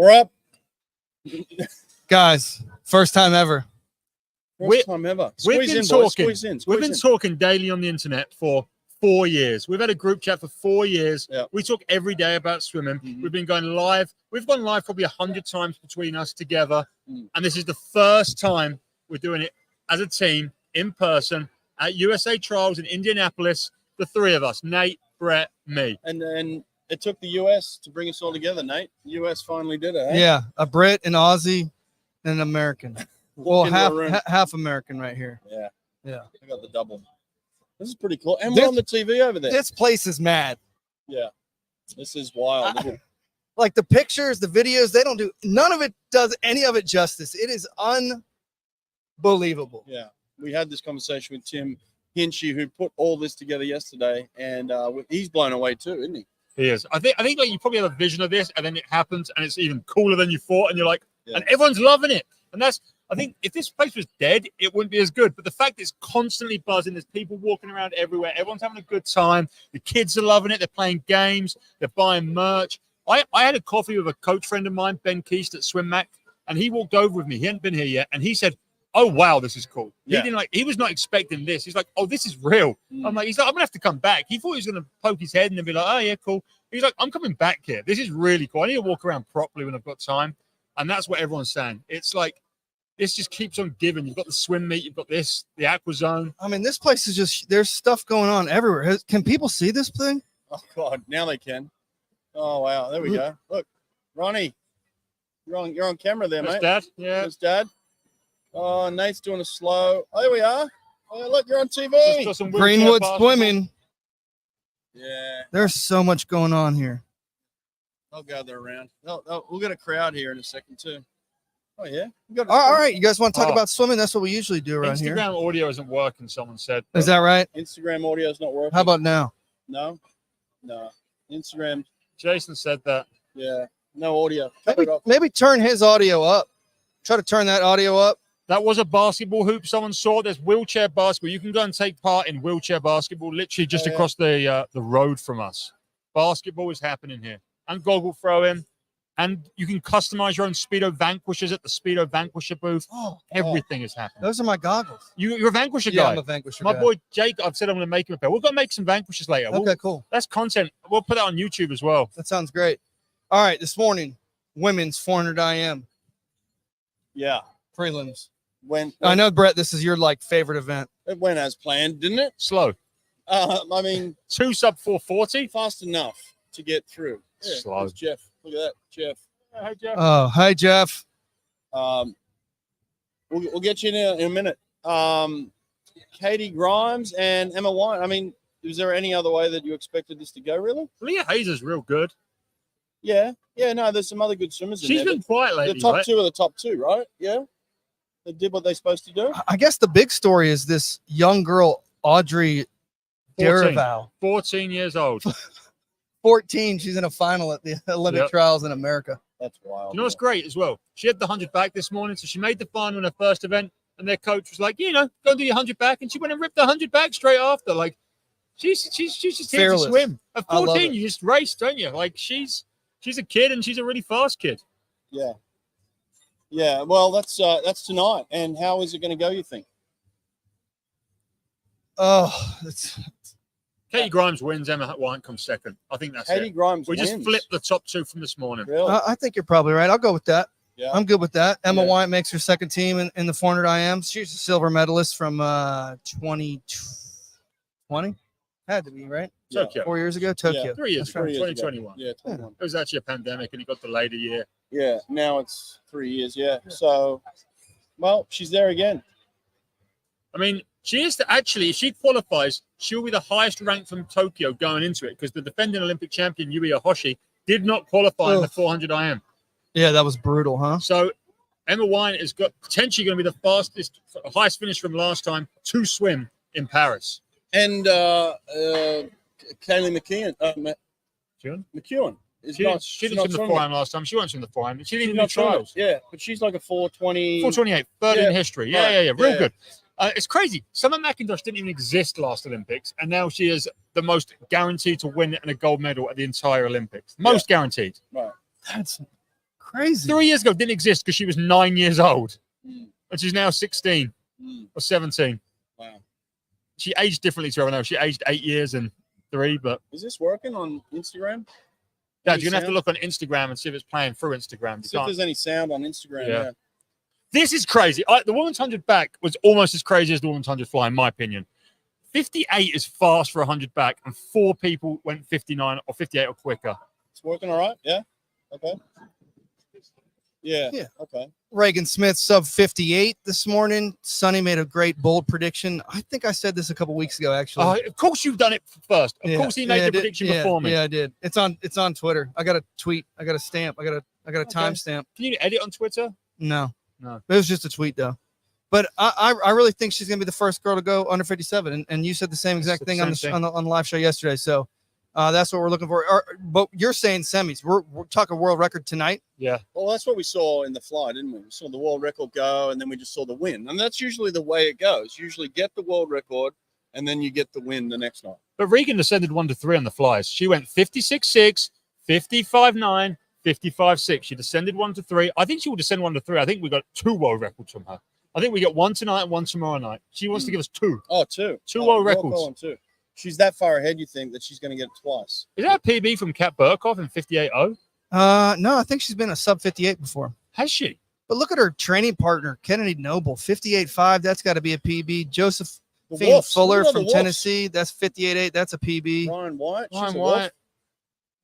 We're up. Guys, first time ever. First time ever. Squeeze in, boys. Squeeze in. We've been talking daily on the internet for 4 years. We've had a group chat for 4 years. Yep. We talk every day about swimming. We've been going live. We've gone live probably 100 times between us together. And this is the first time we're doing it as a team in person at USA Trials in Indianapolis. The three of us, Nate, Brett, me. And it took the US to bring us all together, Nate. The US finally did it. Eh? Yeah, a Brit, an Aussie, and an American. Well, half American right here. Yeah. Yeah. I got the double. This is pretty cool. And we're on the TV over there. This place is mad. Yeah. This is wild. Like the pictures, the videos, they don't do, none of it does any of it justice. It is unbelievable. Yeah. We had this conversation with Tim Hinchy, who put all this together yesterday, and he's blown away too, isn't he? He is. I think like you probably have a vision of this, and then it happens, and it's even cooler than you thought, and you're like, and everyone's loving it. And that's, I think, if this place was dead, it wouldn't be as good. But the fact it's constantly buzzing, there's people walking around everywhere, everyone's having a good time. The kids are loving it. They're playing games. They're buying merch. I had a coffee with a coach friend of mine, Ben Keast at SwimMac, and he walked over with me. He hadn't been here yet, and he said, "Oh wow, this is cool." Yeah. He was not expecting this. He's like, "Oh, this is real." I'm like, I'm gonna have to come back. He thought he was gonna poke his head and then be like, "Oh yeah, cool." He's like, "I'm coming back here. This is really cool. I need to walk around properly when I've got time." And that's what everyone's saying. It's like this just keeps on giving. You've got the swim meet, you've got this, the aqua zone. I mean, this place is just, there's stuff going on everywhere. Can people see this thing? Oh God, now they can. Oh wow, there we go. Look, Ronnie, you're on camera there, mate. Dad? Yeah. There's Dad. Oh, Nate's doing a slow. Oh, there we are. Oh, look, you're on TV. Greenwood swimming. Yeah. There's so much going on here. They'll gather around. We'll get a crowd here in a second too. Oh yeah. All right, you guys want to talk about swimming? That's what we usually do around here. Instagram audio isn't working, someone said. Is that right? Instagram audio is not working. How about now? No. Instagram. Jason said that. Yeah. No audio. Maybe turn his audio up. Try to turn that audio up. That was a basketball hoop someone saw. There's wheelchair basketball. You can go and take part in wheelchair basketball literally just across the road from us. Basketball is happening here. And goggle throw-in. And you can customize your own Speedo Vanquishers at the Speedo Vanquisher booth. Everything is happening. Those are my goggles. You're a Vanquisher guy. Yeah, I'm a Vanquisher guy. My boy Jake, I've said I'm going to make him a pair. We're going to make some Vanquishers later. Okay, cool. That's content. We'll put that on YouTube as well. That sounds great. All right, this morning, women's 400 IM. Yeah. Prelims. When I know, Brett, this is your favorite event. It went as planned, didn't it? Slow. I mean, 2 sub 440. Fast enough to get through. Yeah, slow. Jeff. Look at that, Jeff. Hi, Jeff. Oh, hi, Jeff. We'll get you in a minute. Katie Grimes and Emma White. I mean, is there any other way that you expected this to go, really? Leah Hazer's real good. Yeah. No, there's some other good swimmers in there. She's been quiet lately, The top two are the top two, right? Yeah. They did what they're supposed to do. I guess the big story is this young girl, Audrey Derival. 14 years old. 14. She's in a final at the Olympic trials in America. That's wild. You know what's great as well? She had the 100 back this morning, so she made the final in her first event, and their coach was like, go and do your 100 back, and she went and ripped the 100 back straight after. Like, she's just here to swim. At 14, you just race, don't you? Like, she's a kid, and she's a really fast kid. Yeah. Yeah, well, that's tonight. And how is it going to go, you think? Oh, Katie Grimes wins. Emma White comes second. I think that's Katie Grimes We wins. just flipped the top two from this morning. Really? I think you're probably right. I'll go with that. Yeah. I'm good with that. Emma White makes her second team in the 400 IM. She's a silver medalist from 2020. Had to be, right? Tokyo. 4 years ago, Tokyo. Yeah. 3 years ago, 2021. Yeah, 21. It was actually a pandemic, and it got delayed a year. Yeah, now it's 3 years. Yeah. So, well, she's there again. I mean, she is actually, if she qualifies, she'll be the highest rank from Tokyo going into it because the defending Olympic champion, Yui Ohoshi, did not qualify in the 400 IM. Yeah, that was brutal, huh? So Emma White is potentially going to be the fastest, highest finish from last time to swim in Paris. And Kaylee McKeown. McEwen. She didn't swim the 400 last time. She won't swim the 400. She didn't even do trials. Yeah, but she's like a 420. 428, third in history. Yeah. Real good. Yeah. It's crazy. Summer McIntosh didn't even exist last Olympics, and now she is the most guaranteed to win a gold medal at the entire Olympics. Most guaranteed. Right. That's crazy. 3 years ago didn't exist because she was 9 years old. Mm. And she's now 16 or 17. Wow. She aged differently to everyone else. She aged 8 years and 3, but... Is this working on Instagram? Dad, you're going to have to look on Instagram and see if it's playing through Instagram. See if there's any sound on Instagram. Yeah. This is crazy. The woman's 100 back was almost as crazy as the woman's 100 fly, in my opinion. 58 is fast for 100 back, and 4 people went 59 or 58 or quicker. It's working all right? Yeah? Okay. Yeah. Okay. Regan Smith sub 58 this morning. Sonny made a great bold prediction. I think I said this a couple weeks ago, actually. Of course you've done it first. Of course he made the prediction before me. Yeah, I did. It's on Twitter. I got a tweet. I got a stamp. I got a timestamp. Can you edit on Twitter? No. It was just a tweet though. But I really think she's gonna be the first girl to go under 57. And you said the same exact thing on the live show yesterday. So that's what we're looking for. But you're saying semis. We're talking world record tonight. Yeah. Well, that's what we saw in the fly, didn't we? We saw the world record go, and then we just saw the win. And that's usually the way it goes. You usually get the world record, and then you get the win the next night. But Regan descended 1 to 3 on the flies. She went 56.6, 55.9, 55.6. She descended 1 to 3. I think she will descend 1 to 3. I think we got 2 world records from her. I think we get 1 tonight and 1 tomorrow night. She wants to give us 2. Oh, 2. 2 world records. 2. She's that far ahead, you think, that she's going to get it twice. Is that a PB from Kat Burkhoff in 58.0? No, I think she's been a sub 58 before. Has she? But look at her training partner, Kennedy Noble, 58.5. That's got to be a PB. Joseph Fuller from Tennessee, that's 58.8. That's a PB. Ryan White. Ryan White.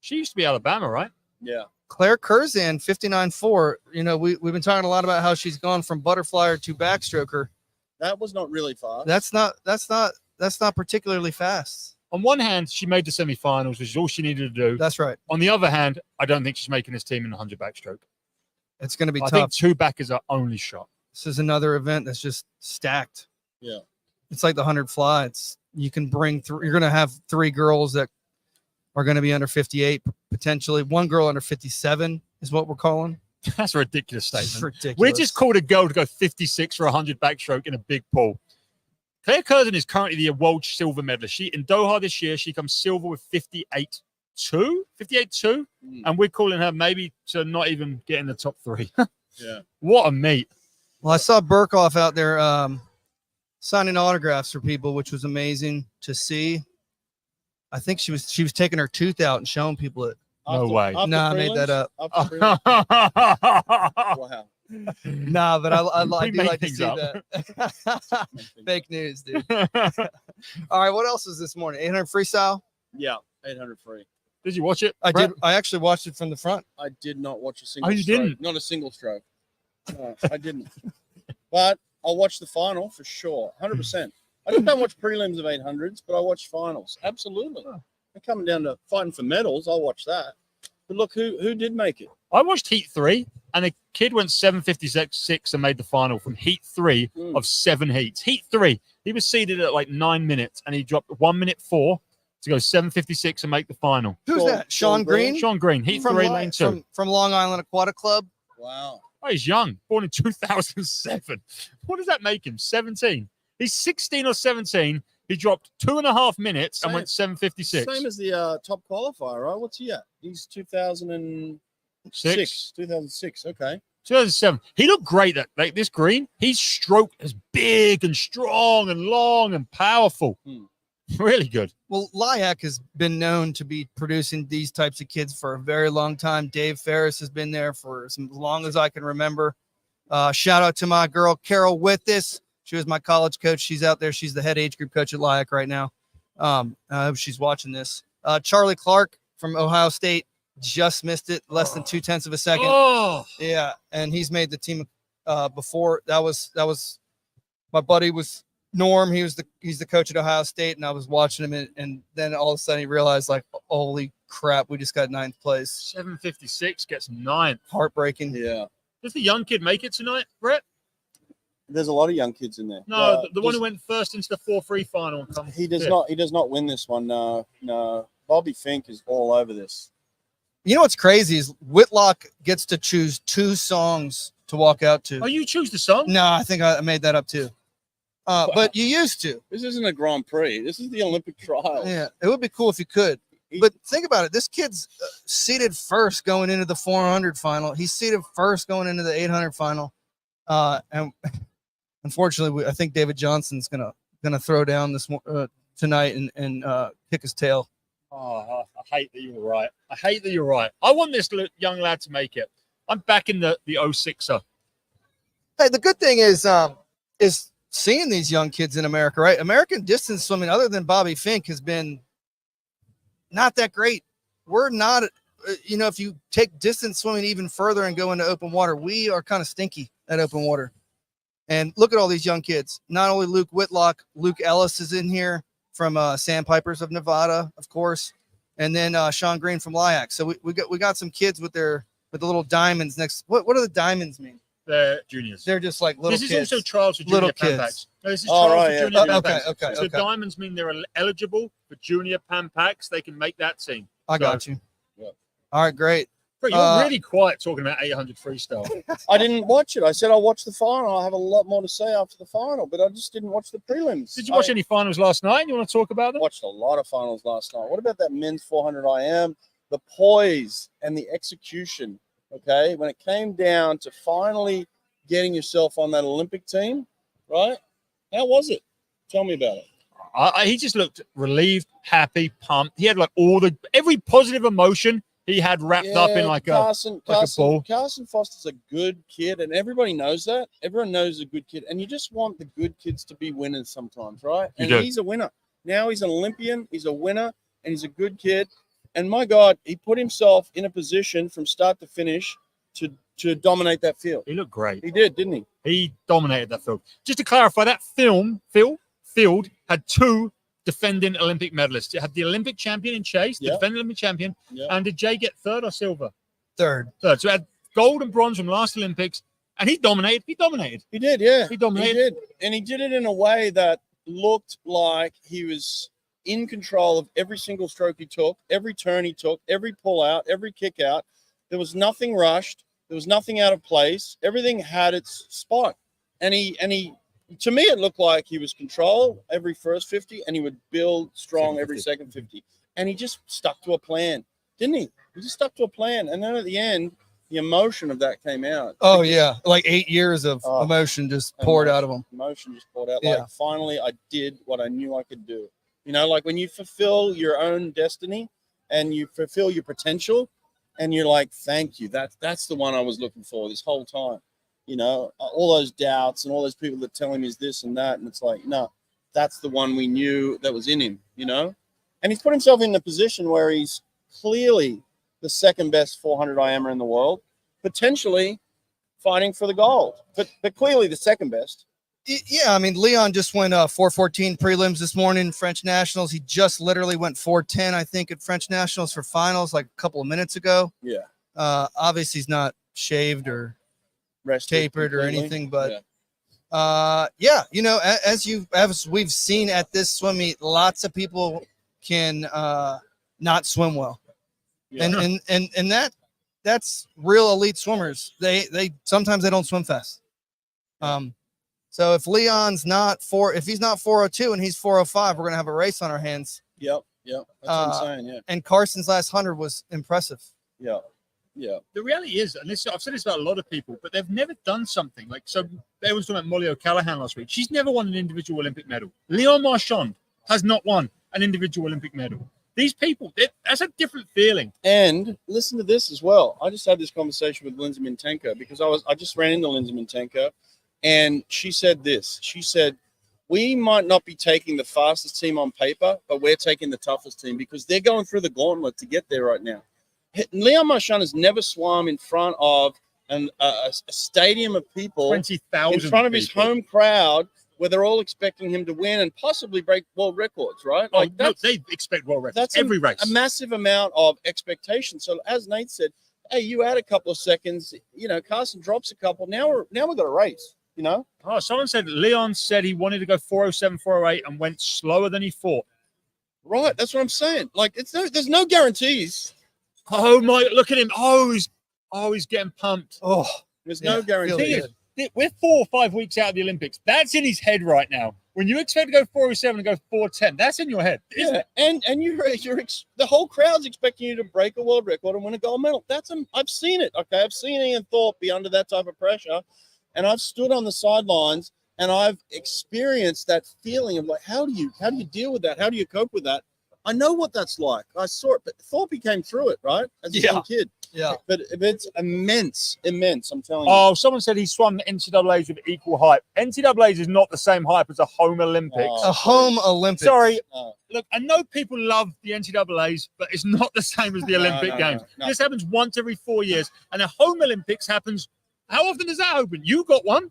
She used to be Alabama, right? Yeah. Claire Curzan, 59.4. You know, we've been talking a lot about how she's gone from butterflyer to backstroker. That was not really fast. That's not particularly fast. On one hand, she made the semifinals, which is all she needed to do. That's right. On the other hand, I don't think she's making this team in the 100 backstroke. It's going to be tough. I think 2 back is our only shot. This is another event that's just stacked. Yeah. It's like the 100 fly. You can bring you're going to have 3 girls that are going to be under 58, potentially. 1 girl under 57 is what we're calling. That's a ridiculous statement. It's ridiculous. We just called a girl to go 56 for 100 backstroke in a big pool. Claire Curzan is currently the world silver medalist. In Doha this year, she comes silver with 58.2, and we're calling her maybe to not even get in the top 3. Yeah. What a meet. Well, I saw Burkhoff out there signing autographs for people, which was amazing to see. I think she was taking her tooth out and showing people it. No way. No, I made that up. Wow. Nah, but I do like to see that. Fake news, dude. All right, what else was this morning? 800 freestyle? Yeah, 800 free. Did you watch it? I did. I actually watched it from the front. I did not watch a single you stroke. didn't? Not a single stroke. No, I didn't. But I'll watch the final for sure. 100%. I just don't watch prelims of 800s, but I watch finals. Absolutely. I'm coming down to fighting for medals. I'll watch that. But look, who did make it? I watched Heat 3, and a kid went 7:56 and made the final from Heat 3 of 7 heats. Heat 3, he was seeded at like 9 minutes, and he dropped 1 minute 4 to go 7:56 and make the final. Who's that? Sean Green? Sean Green, Heat 3, lane 2. From Long Island Aquatic Club. Wow. Oh, he's young, born in 2007. What does that make him? 17. He's 16 or 17. He dropped 2.5 minutes and went 7:56. Same as the top qualifier, right? What's he at? He's 2006. 2006. Okay. 2007. He looked great. Like this green, his stroke is big and strong and long and powerful. Really good. Well, LIAC has been known to be producing these types of kids for a very long time. Dave Ferris has been there for as long as I can remember. Shout out to my girl, Carol Withis. She was my college coach. She's out there. She's the head age group coach at LIAC right now. I hope she's watching this. Charlie Clark from Ohio State just missed it, less than 0.2 of a second. Oh, yeah, and he's made the team before. That was my buddy was Norm. He's the coach at Ohio State, and I was watching him, and then all of a sudden he realized, like, holy crap, we just got 9th place. 7:56 gets 9th. Heartbreaking. Yeah. Does the young kid make it tonight, Brett? There's a lot of young kids in there. No, the one who went first into the 4-3 final. He does not. He does not win this one. No. Bobby Fink is all over this. You know what's crazy is Whitlock gets to choose 2 songs to walk out to. Oh, you choose the song? No, I think I made that up too. But you used to. This isn't a Grand Prix. This is the Olympic trials. Yeah, it would be cool if you could. But think about it. This kid's seated first going into the 400 final. He's seated first going into the 800 final. And unfortunately, I think David Johnson's gonna throw down this tonight and kick his tail. Oh, I hate that you were right. I hate that you're right. I want this young lad to make it. I'm back in the 06er. Hey, the good thing is seeing these young kids in America, right? American distance swimming, other than Bobby Fink, has been not that great. We're not, if you take distance swimming even further and go into open water, we are kind of stinky at open water. And look at all these young kids. Not only Luke Whitlock, Luke Ellis is in here from Sandpipers of Nevada, of course, and then Sean Green from LIAC. So we got some kids with the little diamonds next. What do the diamonds mean? They're juniors. They're just like little kids. This is also trials for junior little Pan kids. Packs. No, this is trials for junior Pan Packs. Okay. So diamonds mean they're eligible for junior Pan Packs. They can make that team. I got you. Yeah. All right, great. Bro, you're really quiet talking about 800 freestyle. I didn't watch it. I said I'll watch the final. I have a lot more to say after the final, but I just didn't watch the prelims. Did you watch any finals last night? You want to talk about them? Watched a lot of finals last night. What about that men's 400 IM? The poise and the execution, okay? When it came down to finally getting yourself on that Olympic team, right? How was it? Tell me about it. He just looked relieved, happy, pumped. He had like every positive emotion he had wrapped up in like a ball. Carson Foster's a good kid, and everybody knows that. Everyone knows he's a good kid, and you just want the good kids to be winners sometimes, right? And he's a winner. Now he's an Olympian. He's a winner, and he's a good kid. And my God, he put himself in a position from start to finish to dominate that field. He looked great. He did, didn't he? He dominated that field. Just to clarify, that field had two defending Olympic medalists. It had the Olympic champion in Chase, the defending Olympic champion. Yep. And did Jay get third or silver? Third. So it had gold and bronze from last Olympics, and he dominated. He did, yeah. He dominated. He did. And he did it in a way that looked like he was in control of every single stroke he took, every turn he took, every pull out, every kick out. There was nothing rushed. There was nothing out of place. Everything had its spot. And he to me, it looked like he was control every first 50, and he would build strong every second 50. And he just stuck to a plan, didn't he? He just stuck to a plan. And then at the end, the emotion of that came out. Oh, yeah. Like 8 years of emotion just poured out of him. Emotion just poured out. Like, finally, I did what I knew I could do. You know, like when you fulfill your own destiny and you fulfill your potential, and you're like, thank you. That's the one I was looking for this whole time. You know, all those doubts and all those people that tell him he's this and that. And it's like, no, that's the one we knew that was in him, you know? And he's put himself in a position where he's clearly the second best 400 IMer in the world, potentially fighting for the gold, but clearly the second best. Yeah, I mean, Leon just went 4:14 prelims this morning, French Nationals. He just literally went 4:10, I think, at French Nationals for finals like a couple of minutes ago. Yeah. Obviously, he's not shaved or tapered or anything, but you know, as we've seen at this swim meet, lots of people can not swim well, and that's real elite swimmers. They sometimes they don't swim fast. So if Leon's if he's not 4:02 and he's 4:05, we're gonna have a race on our hands. Yep. That's what I'm saying. Yeah. And Carson's last 100 was impressive. Yeah. Yeah. The reality is, and I've said this about a lot of people, but they've never done something like, so they was talking about Molly O'Callaghan last week. She's never won an individual Olympic medal. Leon Marchand has not won an individual Olympic medal. These people, that's a different feeling. And listen to this as well. I just had this conversation with Lindsay Mintenko because I just ran into Lindsay Mintenko, and she said this. She said, we might not be taking the fastest team on paper, but we're taking the toughest team because they're going through the gauntlet to get there right now. Leon Marchand has never swum in front of a stadium of people, 20,000 in front of his home crowd, where they're all expecting him to win and possibly break world records, right? Like they expect world records. That's every race. A massive amount of expectation. So as Nate said, hey, you add a couple of seconds, you know, Carson drops a couple. Now we've got a race, you know? Oh, someone said Leon said he wanted to go 4:07, 4:08 and went slower than he thought. Right, that's what I'm saying. Like there's no guarantees. Oh my! Look at him! Oh, he's getting pumped. Oh, there's no guarantee. We're 4 or 5 weeks out of the Olympics. That's in his head right now. when you expect to go 407 and go 410, that's in your head, isn't Yeah, it? and the whole crowd's expecting you to break a world record and win a gold medal. I've seen it. Okay, I've seen Ian Thorpe be under that type of pressure, and I've stood on the sidelines and I've experienced that feeling of like, how do you deal with that? How do you cope with that? I know what that's like. I saw it, but Thorpe came through it, right? As a young kid. Yeah. But it's immense. I'm telling you. Oh, someone said he swam the NCAAs with equal hype. NCAAs is not the same hype as a home Olympics. Oh, A home Olympics. Sorry, No. look, I know people love the NCAAs, but it's not the same as the No, Olympic no, Games. no. This happens once every 4 years, and a home Olympics happens. How often does that open? You got one.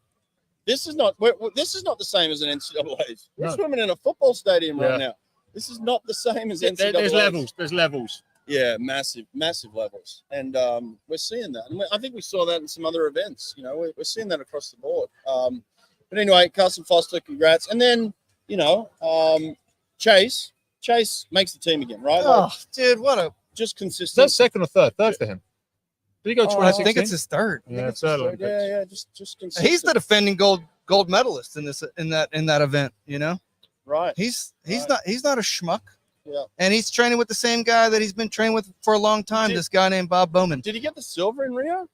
This is not the same as an NCAAs. We're No. swimming in a football stadium Yeah. right now. This is not the same as NCAAs. There's levels. There's levels. Yeah, massive levels, and we're seeing that. And I think we saw that in some other events. You know, we're seeing that across the board. But anyway, Carson Foster, congrats. And then Chase makes the team again, right? Like, Oh, dude, what a. just Is consistent. that second or third? Third for him. Did he go Oh, 2016? I think it's his third. Yeah, it's third Olympics. Yeah, just consistent. He's the defending gold medalist in that event. You know, right. he's Right. not a schmuck. Yeah. And he's training with the same guy that he's been training with for a long time. This guy named Bob Bowman. Did he get the silver in Rio?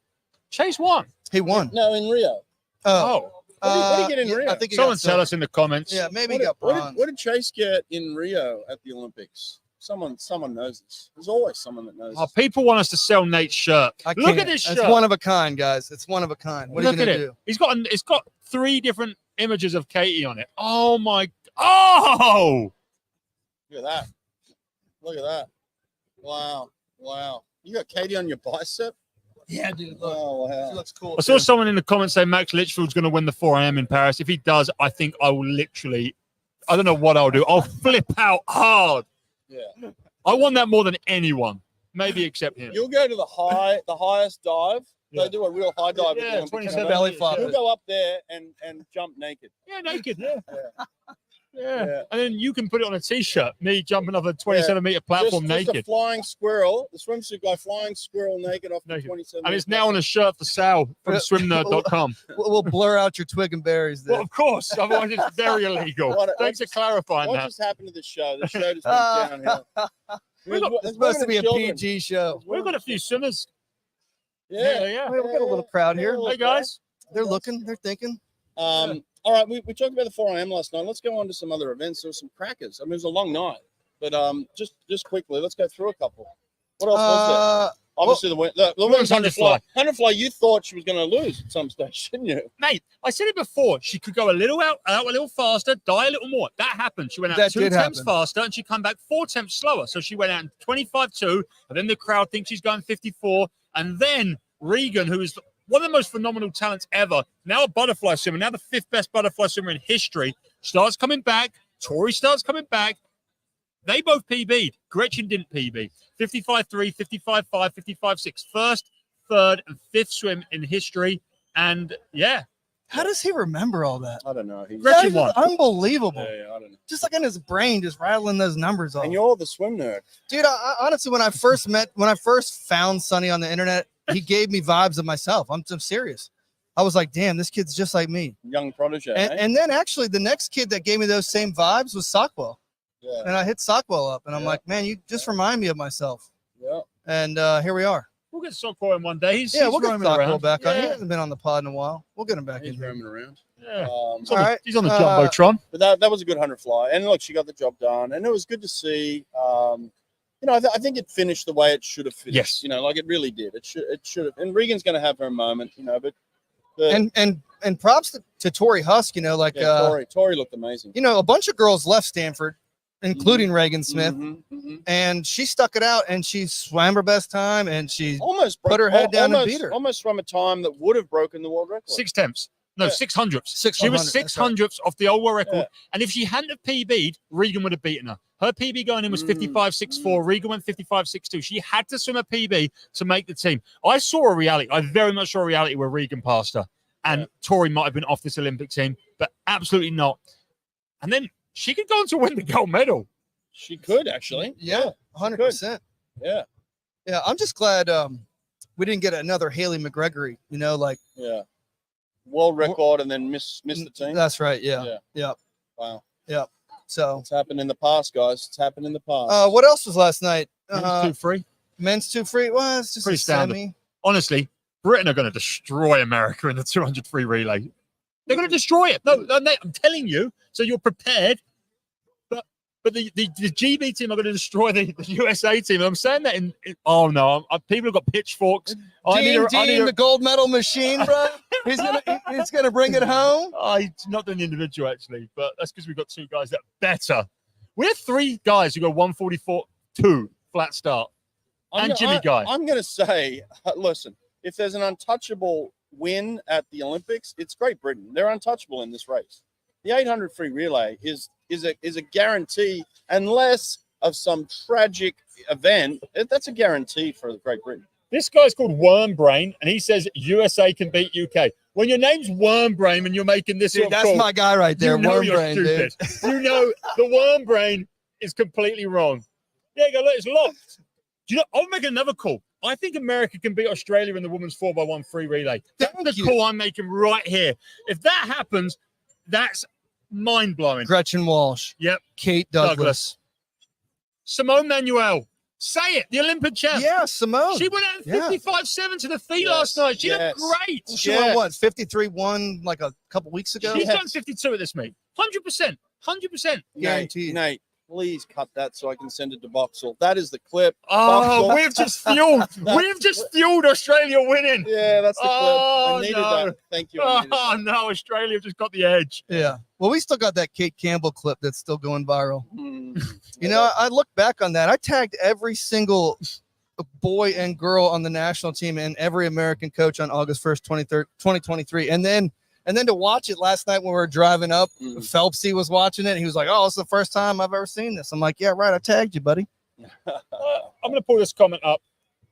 Chase won. He won. No, in Rio. Oh, What did he get in yeah, Rio? I think he someone got tell silver. us in the comments. Yeah, maybe What he got did, bronze. what did Chase get in Rio at the Olympics? Someone knows this. There's always someone that knows. Oh, people want us to sell Nate's shirt. I Look can't. at this shirt. It's one of a kind, guys. It's one of a kind. What Look are you at gonna it. do? It's got 3 different images of Katie on it. Oh my! Oh, Look at that. Look at that. Wow. You got Katie on your bicep? Yeah, dude. Look, Oh, she wow. looks cool. I saw too. someone in the comments say Max Litchfield's going to win the 4am in Paris. If he does, I think I will literally. I don't know what I'll do. I'll flip out hard. Yeah. I want that more than anyone, maybe except him. You'll go to the highest dive. Yeah. They do a real high dive. at the Yeah, Olympics. 27 belly flop. You'll go up there and jump naked. Yeah, naked. Yeah. Yeah. Yeah. And then you can put it on a t-shirt. Me jumping off a 27-meter platform Just a naked. flying squirrel, the swimsuit guy flying squirrel naked off the Naked. 27. And it's now on a shirt for sale from swimnerd.com. We'll blur out your twig and berries there. Well, of course. Otherwise, it's very illegal. what Thanks for clarifying What that. just happened to this show? The show just went downhill. It's supposed to be a PG show. We've got a few swimmers. Yeah. We've got a little crowd here. Hey, guys. They're looking. They're thinking. All right, we talked about the 4am last night. Let's go on to some other events. There were some crackers. I mean, it was a long night, but just quickly, let's go through a couple. What else was there? Obviously, the women's 100 fly. 100 fly. You thought she was going to lose at some stage, didn't you? Mate, I said it before. She could go a little out a little faster, die a little more. That happened. She went out That 2 did attempts happen. faster, and she come back 4 attempts slower. So she went out in 25.2, and then the crowd thinks she's going 54. And then Regan, who is one of the most phenomenal talents ever, now a butterfly swimmer, now the 5th best butterfly swimmer in history, starts coming back. Tori starts coming back. They both PB'd. Gretchen didn't PB. 55.3, 55.5, 55.6. First, third, and 5th swim in history. And yeah, How does he remember all that? I don't know. Gretchen That is won. unbelievable. I don't know. Just like in his brain, just rattling those numbers off. And you're the swim nerd. Dude, I honestly, when I first found Sonny on the internet, he gave me vibes of myself. I'm serious. I was like, damn, this kid's just like me. Young protege. And then actually, the next kid that gave me those same vibes was Sockwell. Yeah. And I hit Sockwell up, and I'm Yeah. like, man, you just remind me of myself. Yeah. And here we are. We'll get Sockwell in one day. He's We'll get roaming Sockwell around. back on. He Yeah. hasn't been on the pod in a while. We'll get him back He's in here. roaming around. Yeah. All right. He's on the Uh, Jumbotron. But that was a good 100 fly. And look, she got the job done. And it was good to see. I think it finished the way it should have finished. Yes. Like it really did. It should have. And Regan's going to have her moment, but And props to Tori Husk, Tori looked amazing. a bunch of girls left Stanford, including Regan Smith, Mhm. and she stuck it out and she swam her best time and she Almost Put her head down and almost- beat her. Almost from a time that would have broken the world record. 6 temps. No, Yeah. 600ths. She 600, was that's right. 600ths off the old world record. Yeah. And if she hadn't have PB'd, Regan would have beaten her. Her PB going in was Mm. 55.64. Regan went 55.62. She had to swim a PB to make the team. I saw a reality. I very much saw a reality where Regan passed her. And Yeah. Tori might have been off this Olympic team, but absolutely not. And then she could go on to win the gold medal. She could actually. Yeah, 100%. Yeah. Yeah, I'm just glad we didn't get another Haley McGregory, Yeah. World record and then miss the team. That's right. Yeah. Yeah. Yeah. Wow. Yeah. So It's happened in the past, guys. It's happened in the past. what else was last night? Men's 2-3. Men's 2-3. Well, it's just Pretty a standard. semi. Honestly, Britain are going to destroy America in the 200 free relay. They're going to destroy it. No, I'm telling you. So you're prepared. But the GB team are going to destroy the USA team. And I'm saying that oh no, people have got pitchforks. Dean, the gold medal machine, bro. He's gonna bring it home. He's not doing the individual actually, but that's because we've got two guys that are better. We have three guys who go 144.2 flat start, and Jimmy Guy. I'm going to say, listen, if there's an untouchable win at the Olympics, it's Great Britain. They're untouchable in this race. The 800 free relay is a guarantee, unless of some tragic event. That's a guarantee for Great Britain. This guy's called Wormbrain, and he says USA can beat UK. When your name's Wormbrain and you're making this Dude, sort of that's call, my guy right there. you know Wormbrain, you're dude. stupid. You know the Wormbrain is completely wrong. Yeah, go look, it's locked. Do you know? I'll make another call. I think America can beat Australia in the women's 4x1 free relay. That's the call I'm making right here. If that happens, that's mind blowing. Gretchen Walsh. Yep. Kate Douglas. Simone Manuel. Say it. The Olympic champ. Yeah, Simone. She went out in 55.7 to the feet last night. She looked great. She won what? 53-1 like a couple weeks ago. She's done 52 at this meet. 100%. 100%. Guaranteed. Nate, please cut that so I can send it to Boxall. That is the clip. Oh, Boxall. we've just fueled Australia winning. Yeah, that's the clip. Oh, I needed no. that. Thank you. Oh, no. Australia just got the edge. Yeah. Well, we still got that Kate Campbell clip that's still going viral. You know, I look back on that. I tagged every single boy and girl on the national team and every American coach on August 1st, 2023. And then to watch it last night when we were driving up, Phelpsy was watching it. And he was like, "Oh, it's the first time I've ever seen this." I'm like, "Yeah, right. I tagged you, buddy." I'm going to pull this comment up.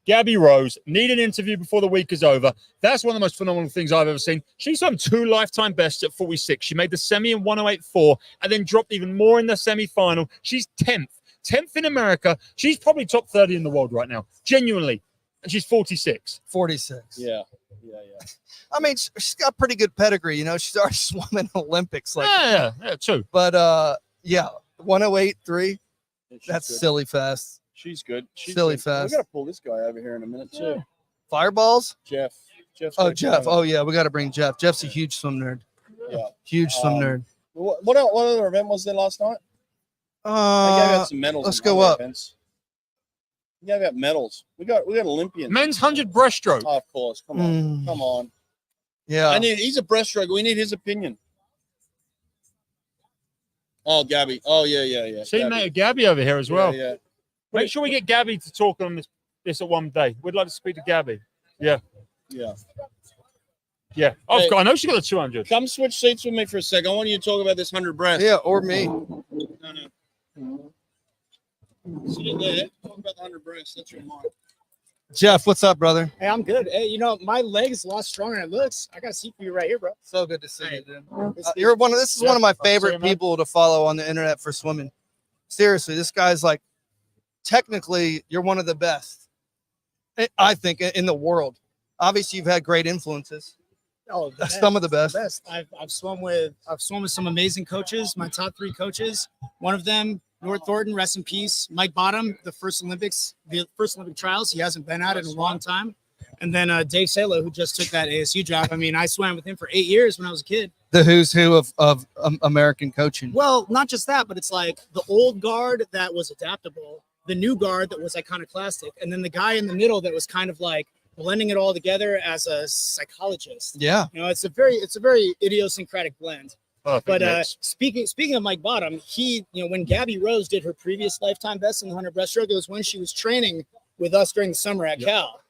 Gabby Rose, need an interview before the week is over. That's one of the most phenomenal things I've ever seen. She's done 2 lifetime bests at 46. She made the semi in 108.4 and then dropped even more in the semi-final. She's 10th in America. She's probably top 30 in the world right now, genuinely. And she's 46. 46. Yeah. I mean, she's got pretty good pedigree. You know, she's already swum in Olympics. Like, yeah, too. But, 108.3. That's good. silly fast. She's good. Silly good. fast. We got to pull this guy over here in a minute, too. Fireballs? Jeff. Jeff. Oh, yeah. We got to bring Jeff. Jeff's a huge swim nerd. Yeah. Huge swim nerd. What other event was there last night? I gave out some medals. Let's go up. Events. We gave out medals. We got Olympians. Men's 100 breaststroke. Oh, of course. Come on. Yeah. He's a breaststroke. We need his opinion. Oh, Gabby. Oh, yeah. Teammate of Gabby over here as well. Yeah. Make sure we get Gabby to talk on this at one day. We'd like to speak to Gabby. Yeah. Oh, Hey, I know she got a 200. Come switch seats with me for a second. I want you to talk about this 100 breast. Yeah, or me. No. Sit there. Talk about the 100 breast. That's your mark. Jeff, what's up, brother? Hey, I'm good. Hey, my legs a lot stronger than it looks. I got a seat for you right here, bro. So good to see you, dude. You're This is one of my favorite people to follow on the internet for swimming. Seriously, this guy's like, technically, you're one of the best, I think, in the world. Obviously, you've had great influences. Oh, Some of the best. I've swum with some amazing coaches. My top 3 coaches. One of them, Nord Thornton, rest in peace. Mike Bottom, the first Olympic trials. He hasn't been at it in a long time. And then Dave Salo, who just took that ASU job. I mean, I swam with him for 8 years when I was a kid. The who's who of American coaching. Well, not just that, but it's like the old guard that was adaptable, the new guard that was iconoclastic, and then the guy in the middle that was kind of like blending it all together as a psychologist. Yeah. It's a very idiosyncratic blend. Perfect. But speaking of Mike Bottom, he, when Gabby Rose did her previous lifetime best in the 100 breaststroke, it was when she was training with us during the summer at Cal.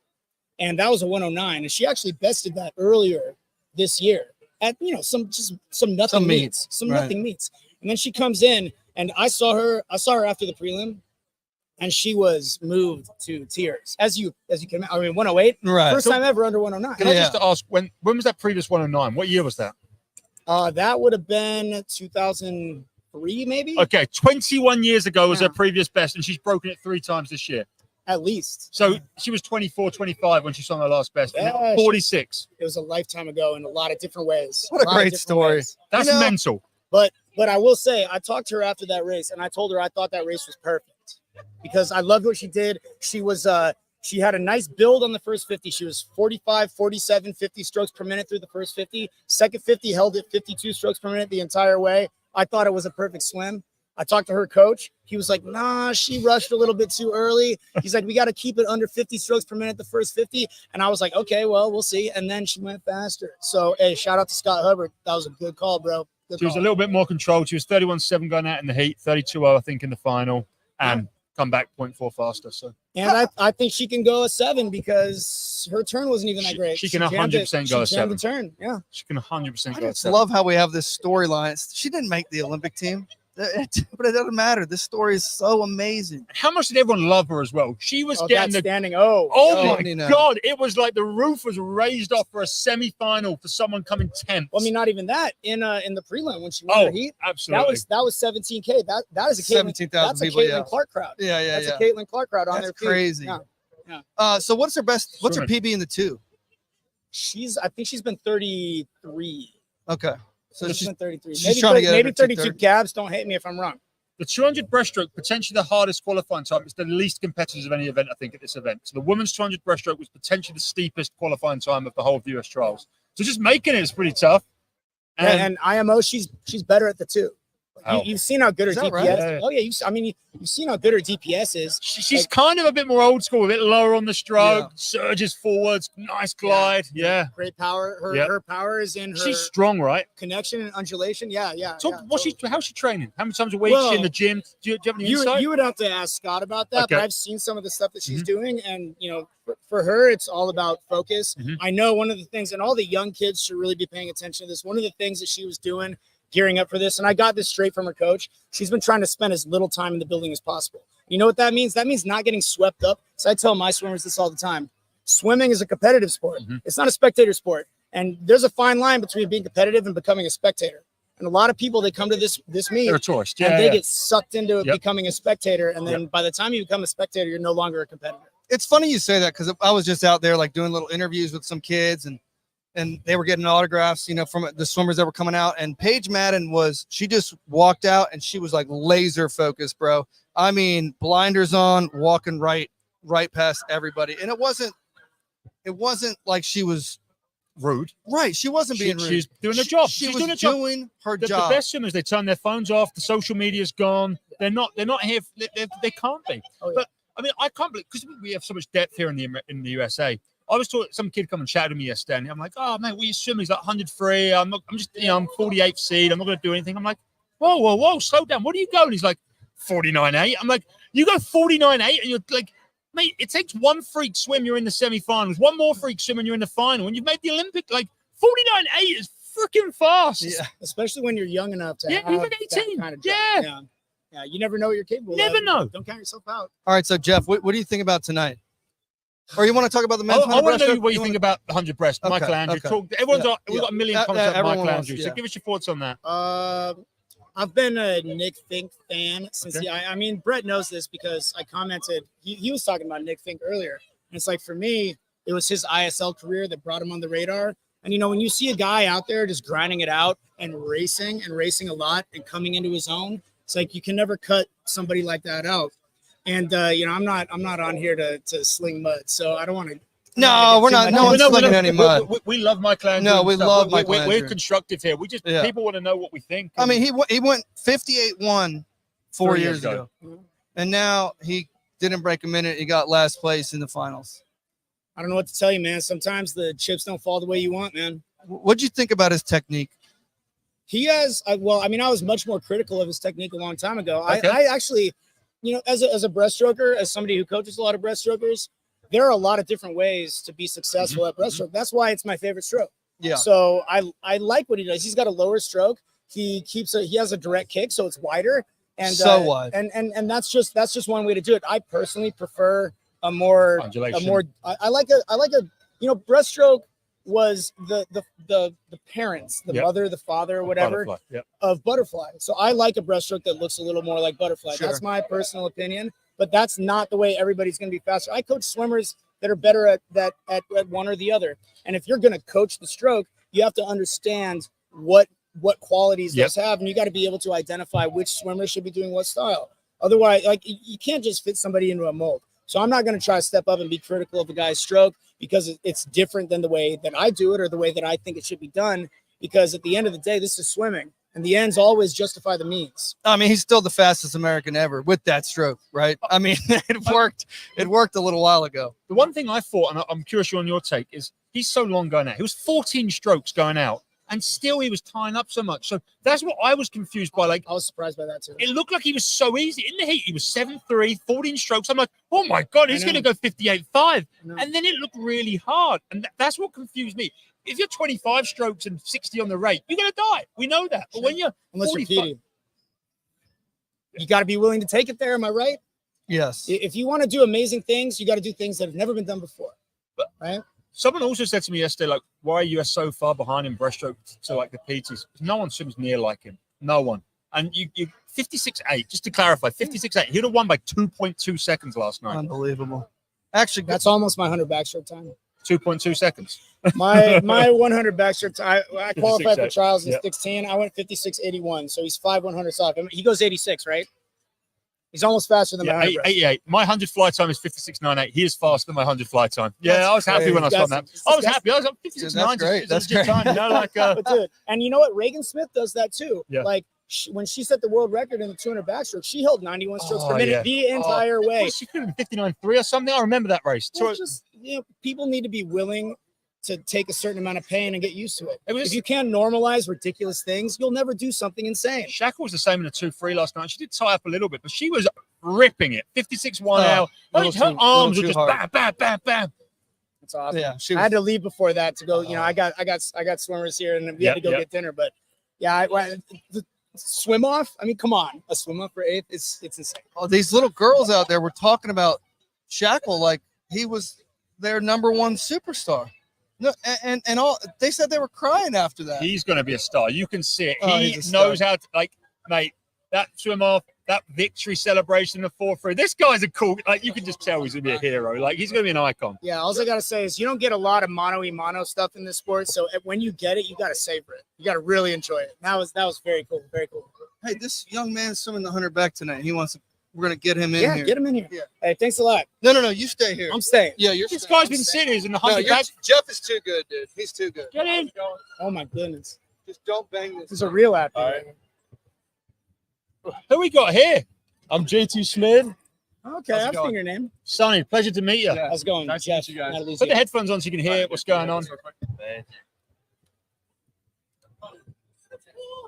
And that was a 109. And she actually bested that earlier this year at, some nothing meets. Nothing meets. And then she comes in and I saw her after the prelim and she was moved to tears. As you can, 108. Right. First time ever under 109. Can I just ask, when was that previous 109? What year was that? That would have been 2003, maybe. Okay, 21 years ago was her previous best, and she's broken it 3 times this year. At least. So she was 24, 25 when she saw her last best. Yeah, 46. It was a lifetime ago in a lot of different ways. What a great story. That's mental. But But I will say, I talked to her after that race, and I told her I thought that race was perfect because I loved what she did. She was she had a nice build on the first 50. She was 45, 47, 50 strokes per minute through the first 50. Second 50 held at 52 strokes per minute the entire way. I thought it was a perfect swim. I talked to her coach. He was like, nah, she rushed a little bit too early. He's like, we got to keep it under 50 strokes per minute the first 50. And I was like, okay, well, we'll see. And then she went faster. So, hey, shout out to Scott Hubbard. That was a good call, bro. Good She was a call. little bit more controlled. She was 31.7 going out in the heat, 32.0, I think, in the final, and come back 0.4 faster. So, And I think she can go a 7 because her turn wasn't even that great. She can jammed 100% it. go a She jammed 7. the turn. Yeah. She can 100% I go. just love how we have this storyline. She didn't make the Olympic team, but it doesn't matter. This story is so amazing. How much did everyone love her as well? She was getting the standing. Oh Standing my up. God! It was like the roof was raised off for a semi-final for someone coming 10th. Well, I mean, not even that in the prelim when she won her heat. Absolutely. That was 17K. That is a Caitlin, 17,000 that's a people. Caitlin Yeah, Clark crowd. yeah, yeah. That's Yeah. a Caitlin Clark crowd on That's their feet. crazy. Yeah. So what's her best? What's her Swimming. PB in the 2? I think she's been 33. Okay, so She's she's been 33. she's Maybe trying to get maybe under 32. 230. Gabs, don't hate me if I'm wrong. The 200 breaststroke, potentially the hardest qualifying time. It's the least competitive of any event, I think, at this event. So the women's 200 breaststroke was potentially the steepest qualifying time of the whole of the US trials. So just making it is pretty tough. And IMO, she's better at the 2. How? You've seen how good her Is that DPS. right? Yeah. Oh yeah, you've seen how good her DPS is. She's kind of a bit more old school, a bit lower on the stroke, surges forwards, nice glide. Yeah. Great power. Her power is in her She's strong, right? connection and undulation. Yeah. So totally. how's she training? How many times a week is she in the gym? Do you have any insight? You would have to ask Scott about that, Okay. but I've seen some of the stuff that she's doing, and for her, it's all about focus. I know one of the things, and all the young kids should really be paying attention to this. One of the things that she was doing, gearing up for this, and I got this straight from her coach. She's been trying to spend as little time in the building as possible. You know what that means? That means not getting swept up. So I tell my swimmers this all the time. Swimming is a competitive sport. It's not a spectator sport. And there's a fine line between being competitive and becoming a spectator. And a lot of people, they come to this meet They're a tourist. and they get sucked into Yep. becoming a spectator. And then by the time you become a spectator, you're no longer a competitor. It's funny you say that because I was just out there like doing little interviews with some kids and they were getting autographs, from the swimmers that were coming out. And Paige Madden she just walked out and she was like laser focused, bro. I mean, blinders on, walking right past everybody. And it wasn't like she was rude. right. She wasn't being rude. She's doing her job. She She's was doing her job. doing her The job. best swimmers, they turn their phones off. The social media's gone. They're not here. They can't be. Oh, yeah. But I mean, I can't believe because we have so much depth here in the USA. I was taught some kid come and chat to me yesterday, and I'm like, "Oh man, what are you swimming?" He's like 103. I'm just I'm 48th seed. I'm not going to do anything. I'm like, whoa, slow down. What are you going? He's like 49.8. I'm like, you go 49.8, and you're like, mate, it takes one freak swim, you're in the semifinals. One more freak swim, and you're in the final. And you've made the Olympic. Like 49.8 is freaking fast. Yeah. Especially when you're young enough to Yeah, have he's like that 18. kind of Yeah. job. Yeah. You never know what you're capable Never of. know. Don't count yourself out. All right. So Jeff, what do you think about tonight? Or you want to talk about the men's? I want to know 100 what you think about the 100 breast. Okay, Michael Andrew. okay. Everyone's Yeah, we've got a million comments about everyone Michael wants, Andrew. yeah. So give us your thoughts on that. I've been a Nick Fink fan since Okay. I mean, Brett knows this because I commented. He was talking about Nick Fink earlier. And it's like, for me, it was his ISL career that brought him on the radar. And, when you see a guy out there just grinding it out and racing a lot and coming into his own, it's like you can never cut somebody like that out. And, I'm not on here to sling mud. So I don't want to. No, we're not. No one's slinging any mud. We love Michael Andrew. No, and we stuff. love Michael We're Andrew. constructive here. We just people want to know what we think. I mean, he went 58-1 4 3 years years ago, and now he didn't break a minute. He got last place in the finals. I don't know what to tell you, man. Sometimes the chips don't fall the way you want, man. What'd you think about his technique? He has, I was much more critical of his technique a long time ago. Okay. I actually, as a breaststroker, as somebody who coaches a lot of breaststrokers, there are a lot of different ways to be successful at breaststroke. That's why it's my favorite stroke. Yeah. So I like what he does. He's got a lower stroke. He has a direct kick, so it's wider. And So wide. And that's just one way to do it. I personally prefer I like a breaststroke was the parents, the Yep. mother, the father, or whatever Butterfly. Yep. of butterfly. So I like a breaststroke that looks a little more like butterfly. Sure. That's my personal opinion, but that's not the way everybody's going to be faster. I coach swimmers that are better at one or the other. And if you're going to coach the stroke, you have to understand what what qualities Yep. those have, and you got to be able to identify which swimmer should be doing what style. Otherwise, like you can't just fit somebody into a mold. So I'm not going to try to step up and be critical of a guy's stroke because it's different than the way that I do it or the way that I think it should be done. Because at the end of the day, this is swimming, and the ends always justify the means. I mean, he's still the fastest American ever with that stroke, right? I mean, it worked. It worked a little while ago. The one thing I thought, and I'm curious on your take, is he's so long going out. He was 14 strokes going out, and still he was tying up so much. So that's what I was confused by. Like, I was surprised by that too. it looked like he was so easy. In the heat, he was 7.3, 14 strokes. I'm like, oh my God, he's I know. going to go 58.5. No. And then it looked really hard. And that's what confused me. If you're 25 strokes and 60 on the rate, you're going to die. We know that. But when you're Unless you're 45 Petey. You got to be willing to take it there. Am I right? Yes. If you want to do amazing things, you got to do things that have never been done before. Right? Someone also said to me yesterday, like, why are you so far behind in breaststroke to like the PTs? No one swims near like him. No one. And you 56.8, just to clarify, 56.8. He'd have won by 2.2 seconds last night. Unbelievable. Actually, That's almost my 100 backstroke time. 2.2 seconds. My 100 backstroke time. I qualified for 56.8. trials in Yeah. 16. I went 56.81. So he's 5/100 off. I mean, he goes 86, right? He's almost faster than my Yeah, 100 breast. 88. My 100 fly time is 56.98. He is faster than my 100 fly time. Yeah, That's I was happy when I saw that. disgusting. I was happy. I was like 56.9. That's great. It's a That's legit great. time, you know, like, But dude, and you know what? Regan Smith does that too. Yeah. Like when she set the world record in the 200 backstroke, she held 91 strokes per Oh, minute yeah. the entire way. She could have been 59.3 or something. I remember that race. Well, just people need to be willing to take a certain amount of pain and get used to it. It was- If you can't normalize ridiculous things, you'll never do something insane. Shackle was the same in the 2-3 last night. She did tie up a little bit, but she was ripping it. 56.1 out. little Her too- arms were little just too hard. bam, bam, bam, bam. That's awesome. yeah. She I was, had to leave before that to go. You know, I got swimmers here, and we had to go Yep. get dinner. But yeah, the swim off. I mean, come on, a swim off for 8th. It's insane. oh, these little girls out there were talking about Shackle like he was their #1 superstar. No, and all they said they were crying after that. He's going to be a star. You can see it. Oh, He he's a star. knows how to, like, mate, that swim off, that victory celebration, the 4-3. This guy's a cool, like, you can just tell he's going to be a hero. Like, he's going to be an icon. Yeah, all I gotta say is you don't get a lot of mono stuff in this sport. So when you get it, you gotta savor it. You gotta really enjoy it. That was very cool. Very cool. Hey, this young man is swimming the 100 back tonight. He wants to. We're gonna get him in Yeah, here. get him in here. Yeah. Hey, thanks a lot. No, you stay here. I'm staying. Yeah, you're. This staying. guy's been sitting in the No, 100 back. Jeff is too good, dude. He's too good. Get in. Oh my goodness, Just don't bang this. this is a real app. All right. Who we got here? I'm JT Schmid. Okay, How's it I've going? seen your name. Sonny, pleasure to meet you. Yeah. How's it going? Nice to Jeff, meet you guys. Natalie's Put the here. headphones on so you can hear what's going on.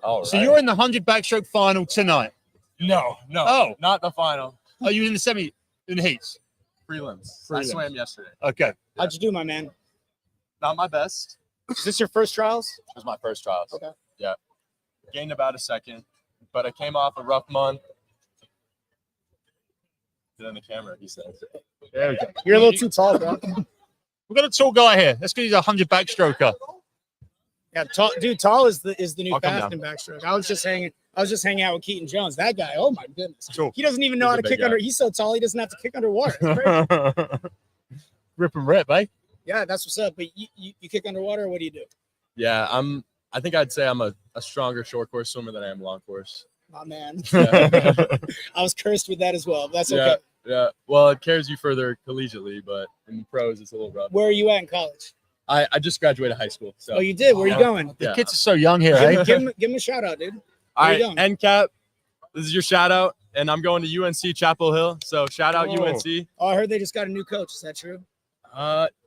All So you're in the 100 backstroke final tonight. no, Oh. not the final. Are you in the in the heats? Prelims. I Prelims. swam yesterday. Okay. How'd you do, my man? Not my best. Is this your first trials? It was my first trials. Okay. Yeah. Gained about a second, but I came off a rough month. Get on the camera, he says. There we go. You're a little too tall, bro. We've got a tall guy here. Let's get he's a 100 backstroker. Yeah, tall, dude. Tall is the new I'll come fast in backstroke. I was just hanging out with Keaton Jones. That guy. Oh my goodness. Tall. He doesn't even know He's how a to big kick guy. under. He's so tall, he doesn't have to kick underwater. It's crazy. Rip and rip, eh? Yeah, that's what's up. But you kick underwater, or what do you do? Yeah, I think I'd say I'm a stronger short course swimmer than I am long course. My man. Yeah. I was cursed with that as well. That's Yeah. okay. Yeah. Well, it carries you further collegiately, but in the pros, it's a little rough. Where are you at in college? I just graduated high school. So Oh, you did. Where you going? The Yeah. kids are so young here, Give, eh? give him a shout out, dude. all Where you right, going? NCAP, this is your shout out, and I'm going to UNC Chapel Hill. So shout out Whoa. UNC. Oh, I heard they just got a new coach. Is that true?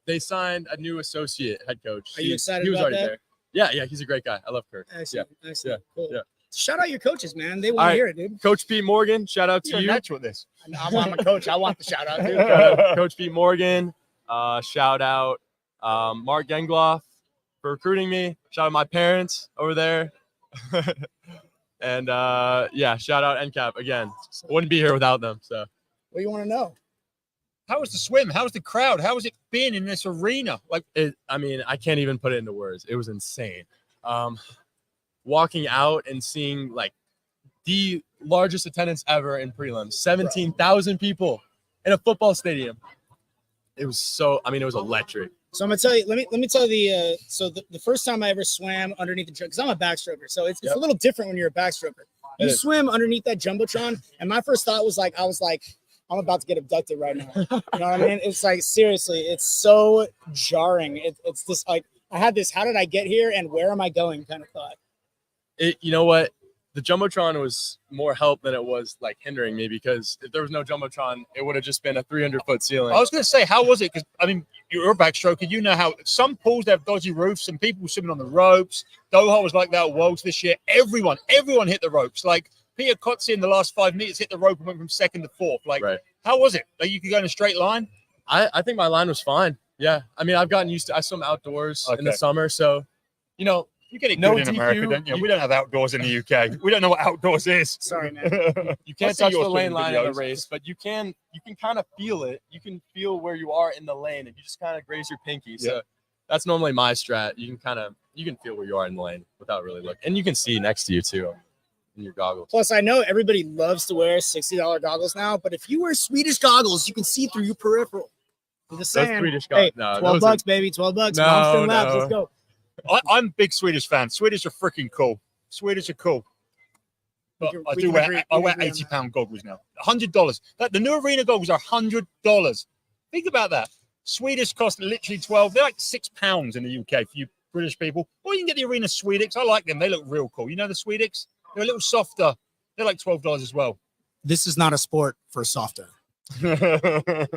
They signed a new associate head coach. Are you excited He was about already that? there. Yeah, he's a great guy. I love Kirk. Excellent. Excellent. Cool. yeah. Shout out your coaches, man. They want All to right. hear it, dude. Coach Pete Morgan, shout out to You're a you. natural at this. I'm a coach. I want the shout out, dude. Coach Pete Morgan. Shout out Mark Gengloff for recruiting me. Shout out my parents over there. And yeah, shout out NCAP again. Wouldn't be here without them. So What do you want to know? How was the swim? How was the crowd? How has it been in this arena? Like, I mean, I can't even put it into words. It was insane. Walking out and seeing like the largest attendance ever in prelims, 17,000 people in a football stadium. It was so, I mean, it was electric. So I'm gonna tell you. Let me tell the. So the first time I ever swam underneath the because I'm a backstroker, so it's a little different when you're a backstroker. You swim underneath that jumbotron, and my first thought was like, I'm about to get abducted right now. You know what I mean? It's like seriously, it's so jarring. It's just like I had this. How did I get here, and where am I going? Kind of thought. You know what? The jumbotron was more help than it was like hindering me, because if there was no jumbotron, it would have just been a 300-foot ceiling. I was going to say, how was it? Because I mean, you're a backstroker. You know how some pools have dodgy roofs, and people swimming on the ropes. Doha was like that at Worlds this year. Everyone hit the ropes. Like Peter Kotze in the last 5 meters hit the rope and went from second to fourth. Like, how was it? Like you could go in a straight line? I think my line was fine. Yeah, I mean, I've gotten used to. I swim outdoors in the summer, so you know. You get it good in America, don't you? We don't have outdoors in the UK. We don't know what outdoors is. Sorry, man. You can't touch the lane line in the race, but you can kind of feel it. You can feel where you are in the lane, and you just kind of graze your pinky. So that's normally my strat. You can feel where you are in the lane without really looking, and you can see next to you too in your goggles. Plus, I know everybody loves to wear $60 goggles now, but if you wear Swedish goggles, you can see through your peripheral. I'm just saying. Swedish hey, no, 12 bucks, baby. 12 bucks. No, Laps. no. Let's go. I'm a big Swedish fan. Swedish are freaking cool. Swedish are cool. But I wear 80-pound goggles now. $100. The new arena goggles are $100. Think about that. Swedish cost literally 12. They're like £6 in the UK for you British people. Or you can get the arena Swedix. I like them. They look real cool. You know the Swedix? They're a little softer. They're like $12 as well. This is not a sport for softer. Are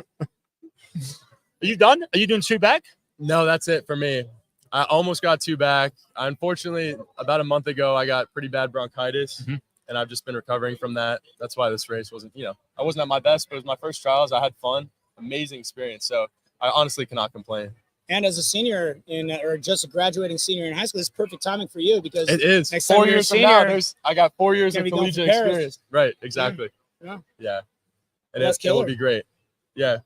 you done? Are you doing 2 back? No, that's it for me. I almost got 2 back. Unfortunately, about a month ago, I got pretty bad bronchitis, and I've just been recovering from that. That's why this race wasn't, I wasn't at my best, but it was my first trials. I had fun, amazing experience. So I honestly cannot complain. And as a senior or just a graduating senior in high school, it's perfect timing for you because it is. Next 4 time years you're from a now, senior, I got 4 years of gonna be going collegiate for Paris. experience. Right, exactly. Yeah. And That's it will killer. be great. Yeah.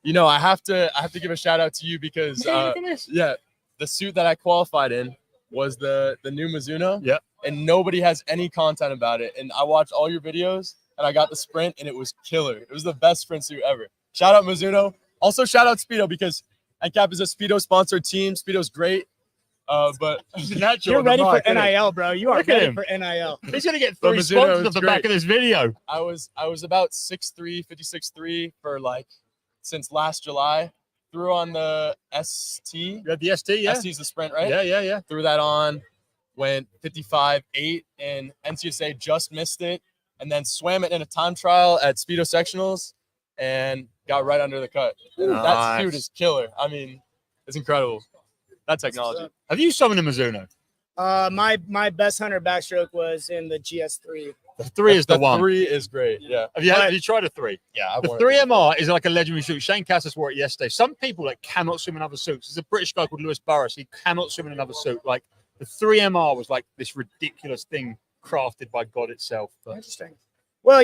I have to give a shout out to you because the suit that I qualified in was the new Mizuno. Yeah. And nobody has any content about it. And I watched all your videos and I got the sprint and it was killer. It was the best sprint suit ever. Shout out Mizuno. Also shout out Speedo because NCAP is a Speedo sponsored team. Speedo's great. But you're ready for NIL, bro. You are Look at ready him. for NIL. He's gonna get But 3 Mizuno sponsors is off the great. back of this video. I was about 6'3", 56'3" for since last July. Threw on the ST. You had the ST, yeah? ST's the sprint, right? Yeah. Threw that on, went 55.8, and NCSA just missed it, and then swam it in a time trial at Speedo Sectionals, and got right under the cut. Nice. That suit is killer. I mean, it's incredible. That technology. Have you summoned a Mizuno? My best 100 backstroke was in the GS3. The 3 is the one. 3 is great. Yeah. Have you tried a 3? Yeah. The 3MR is like a legendary suit. Shane Cassis wore it yesterday. Some people cannot swim in other suits. There's a British guy called Lewis Burris. He cannot swim in another suit. Like the 3MR was like this ridiculous thing crafted by God itself. But Interesting. Well,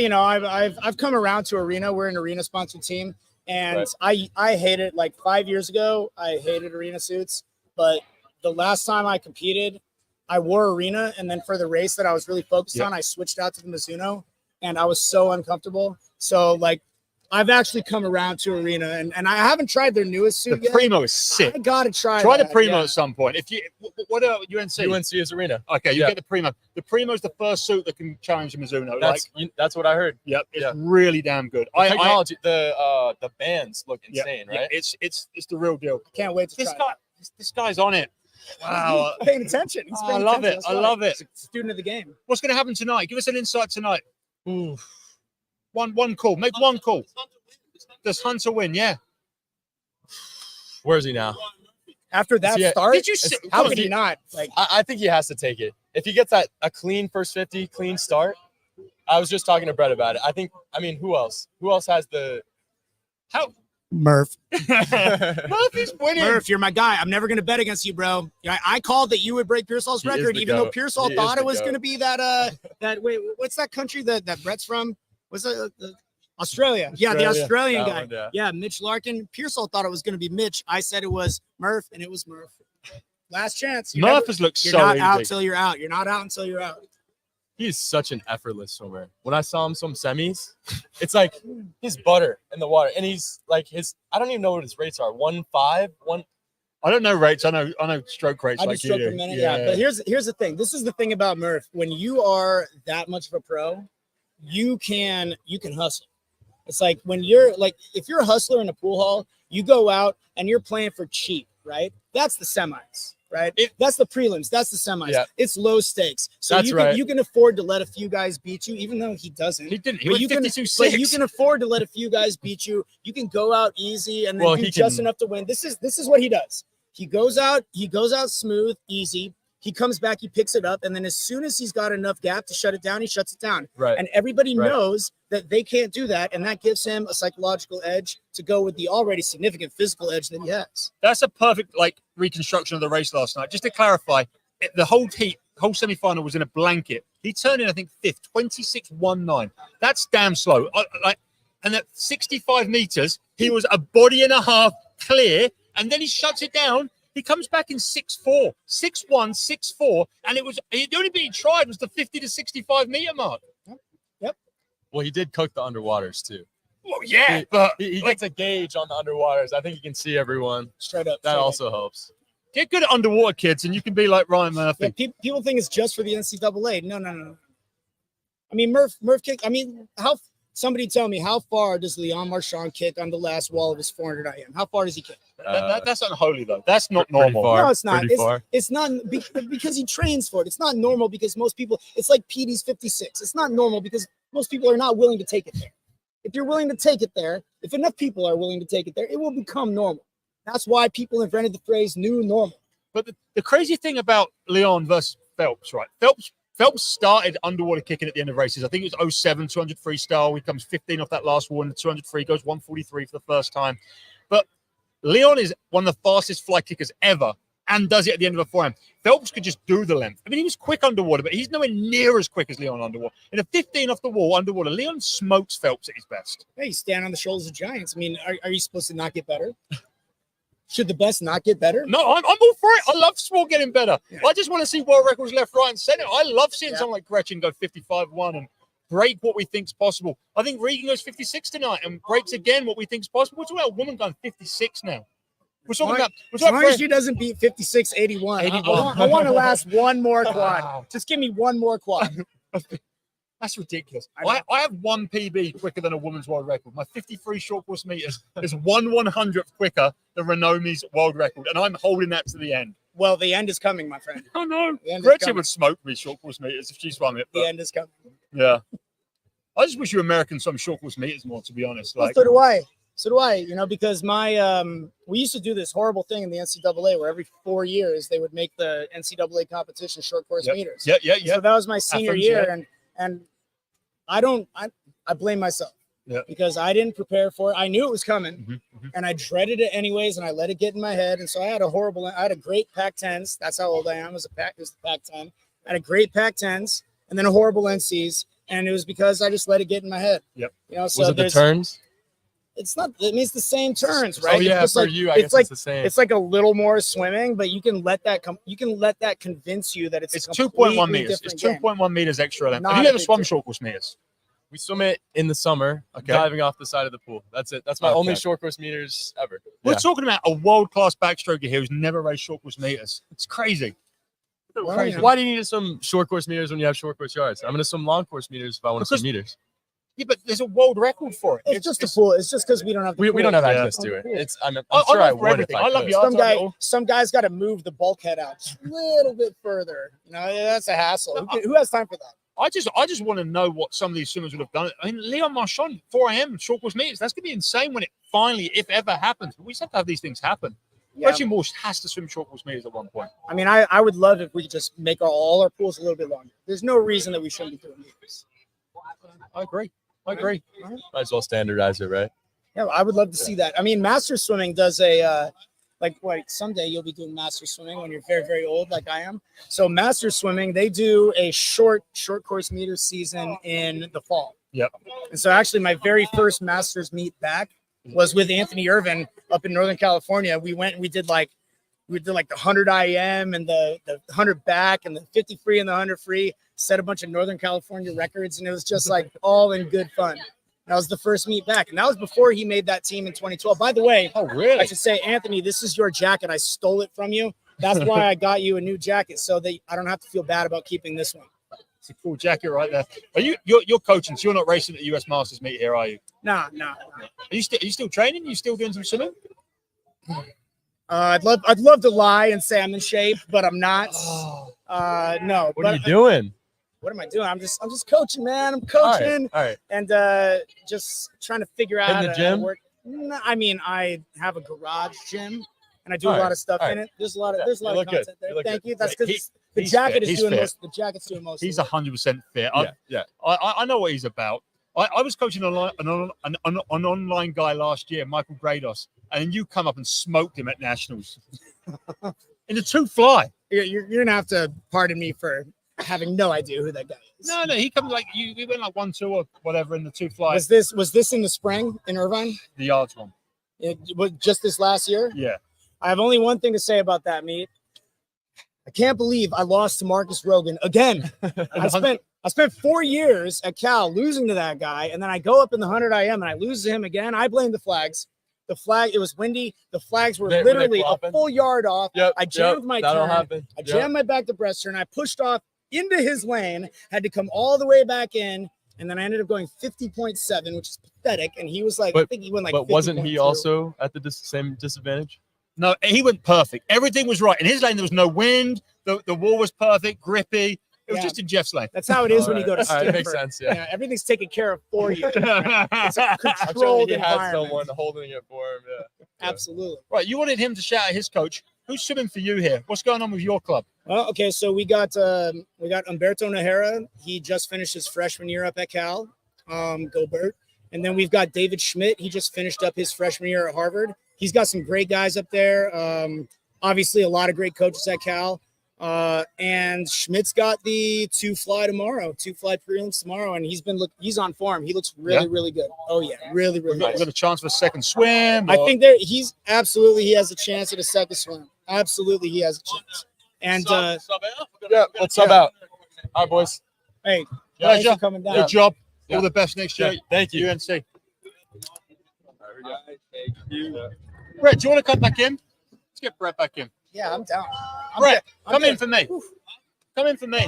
I've come around to arena. We're an arena sponsored team, and I hate it. Like 5 years ago, I hated arena suits, but the last time I competed, I wore arena, and then for the race that I was really focused on, I switched out to the Mizuno, and I was so uncomfortable. So I've actually come around to arena, and I haven't tried their newest suit the yet. Primo is sick. I gotta try the that, Primo yeah. at some point. If you what about UNC? UNC is arena. Okay, you get the Primo. The Primo is the first suit that can challenge the Mizuno. That's what I heard. Yep, it's really damn good. Technology, the bands look insane, right? Yeah, it's the real deal. Can't wait to This try guy, this guy's on it. Wow. He's paying attention. He's I paying love attention. it. I love it. He's a student of the game. What's going to happen tonight? Give us an insight tonight. Ooh. One call. Make one call. Does Hunter win? Yeah. Where is he now? After that See, start, did you see- how could he not? I think he has to take it. If he gets a clean first 50, clean start. I was just talking to Brett about it. Who else? Who else has the Murph. Murphy's winning. Murph, you're my guy. I'm never going to bet against you, bro. I called that you would break Pearsall's He is record, the even though GOAT. Pearsall He is thought the it was GOAT. going to be that wait, what's that country that Brett's from? Was it Australia? Yeah, the Australian That guy. one, Yeah, Mitch Larkin. Pearsall thought it was going to be Mitch. I said it was Murph, and it was Murph. Last chance. Murph has looked You're so not easy. out till you're out. You're not out until you're out. He's such an effortless swimmer. When I saw him swim semis, it's like he's butter in the water. And he's like I don't even know what his rates are. 1.5, I don't know rates. I know stroke rates. I do like stroke you per do. minute. Yeah. But here's the thing. This is the thing about Murph. When you are that much of a pro, you can hustle. It's like when you're like, if you're a hustler in a pool hall, you go out and you're playing for cheap, right? That's the semis, right? That's the prelims. That's the semis. Yeah. It's low stakes. So That's right. you can afford to let a few guys beat you, even though he doesn't. He didn't. He But went 52-6. But you can afford to let a few guys beat you. You can go out easy and then do just enough to win. This is what he does. He goes out smooth, easy. He comes back, he picks it up, and then as soon as he's got enough gap to shut it down, he shuts it down. Right. And everybody knows that they can't do that, and that gives him a psychological edge to go with the already significant physical edge that he has. That's a perfect like reconstruction of the race last night. Just to clarify, the whole semi-final was in a blanket. He turned in, I think, fifth, 26.19. That's damn slow. And at 65 meters, he was a body and a half clear, and then he shuts it down. He comes back in 6.4, 6.1, 6.4, and the only bit he tried was the 50 to 65 meter mark. Yep. Well, he did cook the underwaters too. Well, yeah, but He gets a gauge on the underwaters. I think he can see everyone. Straight up. That also helps. get good at underwater, kids, and you can be like Ryan Murphy. Yeah, people think it's just for the NCAA. No. I mean, Murph kick. I mean, somebody tell me, how far does Leon Marchand kick on the last wall of his 400 IM? How far does he kick? That's unholy, though. That's not Pretty normal. far. No, it's not. Pretty far. It's not because he trains for it. It's not normal because most people, it's like PD's 56. It's not normal because most people are not willing to take it there. If you're willing to take it there, if enough people are willing to take it there, it will become normal. That's why people invented the phrase new normal. But the crazy thing about Leon versus Phelps, right? Phelps started underwater kicking at the end of races. I think it was 07, 200 freestyle. He comes 15 off that last one, 200 free, goes 143 for the first time. But Leon is one of the fastest fly kickers ever and does it at the end of a forehand. Phelps could just do the length. I mean, he was quick underwater, but he's nowhere near as quick as Leon underwater. In a 15 off the wall underwater, Leon smokes Phelps at his best. Hey, you stand on the shoulders of giants. I mean, are you supposed to not get better? Should the best not get better? No, I'm all for it. I love sport getting better. Yeah. I just want to see world records left, right, and center. I love seeing someone like Gretchen go 55-1 and break what we think is possible. I think Regan goes 56 tonight and breaks again what we think is possible. We're talking about a woman going 56 now. We're talking about as long as she doesn't beat 56-81. I want to last one more quad. Wow. Just give me one more quad. That's ridiculous. I have one PB quicker than a woman's world record. My 53 short course meters is 1/100th quicker than Renomi's world record, and I'm holding that to the end. Well, the end is coming, my friend. Oh no, Gretchen would smoke me short course meters if she swung it. The end is coming. Yeah, I just wish you Americans some short course meters more. To be honest, well, so do I. So do I. You know, because my we used to do this horrible thing in the NCAA where every 4 years they would make the NCAA competition short course meters. Yeah. So that was my senior year, and I blame myself because I didn't prepare for it. I knew it was coming and I dreaded it anyways. And I let it get in my head. And so I had a great Pac-10s. That's how old I am. It was the Pac-10. I had a great Pac-10s and then a horrible NCs. And it was because I just let it get in my head. Yep. You know, so was it the turns? It's not, it means the same turns, right? Oh yeah, it's for like, you, I guess it's the same. It's like a little more swimming, but you can let that come. You can let that convince you that it's 2.1 meters. It's 2.1 meters extra length. Have you ever swum short course meters? We swim it in the summer, diving off the side of the pool. That's it. That's my only short course meters ever. We're talking about a world-class backstroker here who's never raced short course meters. It's crazy. Well, why do you need some short course meters when you have short course yards? I'm going to swim long course meters if I want to swim meters. Yeah, but there's a world record for it. It's just a pool. It's just because we don't have. We don't have access to it. It's. I'm sure I would. If I love you. Some guys got to move the bulkhead out just a little bit further. You know, that's a hassle. Who has time for that? I just want to know what some of these swimmers would have done. I mean, Leon Marchand, 4 a.m. short course meters. That's gonna be insane when it finally, if ever, happens. But we just have to have these things happen. Gretchen Walsh has to swim short course meters at one point. I mean, I would love if we could just make all our pools a little bit longer. There's no reason that we shouldn't be doing meters. I agree. Might as well standardize it, right? Yeah, I would love to see that. I mean, master swimming does someday you'll be doing master swimming when you're very, very old, like I am. So master swimming, they do a short course meter season in the fall. Yep. And so actually my very first masters meet back was with Anthony Irvin up in Northern California. We went and we did like the 100 IM and the 100 back and the 50 free and the 100 free, set a bunch of Northern California records, and it was just like all in good fun. That was the first meet back, and that was before he made that team in 2012. By the way, Oh, really? I should say, Anthony, this is your jacket. I stole it from you. That's why I got you a new jacket, so that I don't have to feel bad about keeping this one. It's a cool jacket right there. Are you're coaching? So you're not racing at the US Masters meet here, are you? Nah. Are you still training? You still doing some swimming? I'd love to lie and say I'm in shape, but I'm not. No. What are you doing? What am I doing? I'm just coaching, man. I'm coaching All right. and just trying to figure out In the how to gym? work. No, I mean, I have a garage gym and I do a All lot right, of stuff all in right. it. There's a lot of You content look good. there. You look Thank good. you. That's He- because the he's jacket fit. is He's doing fit. most. The jacket's doing most. He's of it. 100% fit. Yeah. I know what he's about. I was coaching an online guy last year, Michael Grados, and you come up and smoked him at nationals in the two fly. You're gonna have to pardon me for having no idea who that guy is. No, he comes like you. We went like 1-2 or whatever in the two fly. Was this in the spring in Irvine? The yards one. It was just this last year. Yeah. I have only one thing to say about that meet. I can't believe I lost to Marcus Rogan again. I spent 4 years at Cal losing to that guy, and then I go up in the 100 IM and I lose to him again. I blame the flags. It was windy. The flags were Were they literally a flopping? full yard off. Yep. I jammed my that'll turn. happen. I jammed my back to breast turn. I pushed off into his lane, had to come all the way back in, and then I ended up going 50.7, which is pathetic. And he was like, I think he went like. But wasn't he 50.2. also at the same disadvantage? No, he went perfect. Everything was right. In his lane, there was no wind. The wall was perfect, grippy. It was Yeah. just in Jeff's lane. That's how it is when you go to All right, Stanford. makes sense. Yeah. Everything's taken care of for you. It's a I'm sure controlled he had environment. someone holding it for him. Yeah. Absolutely. Right, you wanted him to shout at his coach. Who's swimming for you here? What's going on with your club? Well, okay, so we got Umberto Najera. He just finished his freshman year up at Cal. Go Bert. And then we've got David Schmidt. He just finished up his freshman year at Harvard. He's got some great guys up there. Obviously, a lot of great coaches at Cal. And Schmidt's got the two fly prelims tomorrow, and he's on form. He looks really good. Oh yeah, really We've good. got a chance for a second swim. I think he has a chance at a second swim. Absolutely, he has a chance. And Yeah. Let's sub out. All right, boys. hey, Yeah, thanks yeah. for coming down. Good job. Yeah. All the best next year. Thank you. UNC. Brett, do you want to come back in? Let's get Brett back in. Yeah, I'm down. Brett, I'm come good. in for me. Come in for me.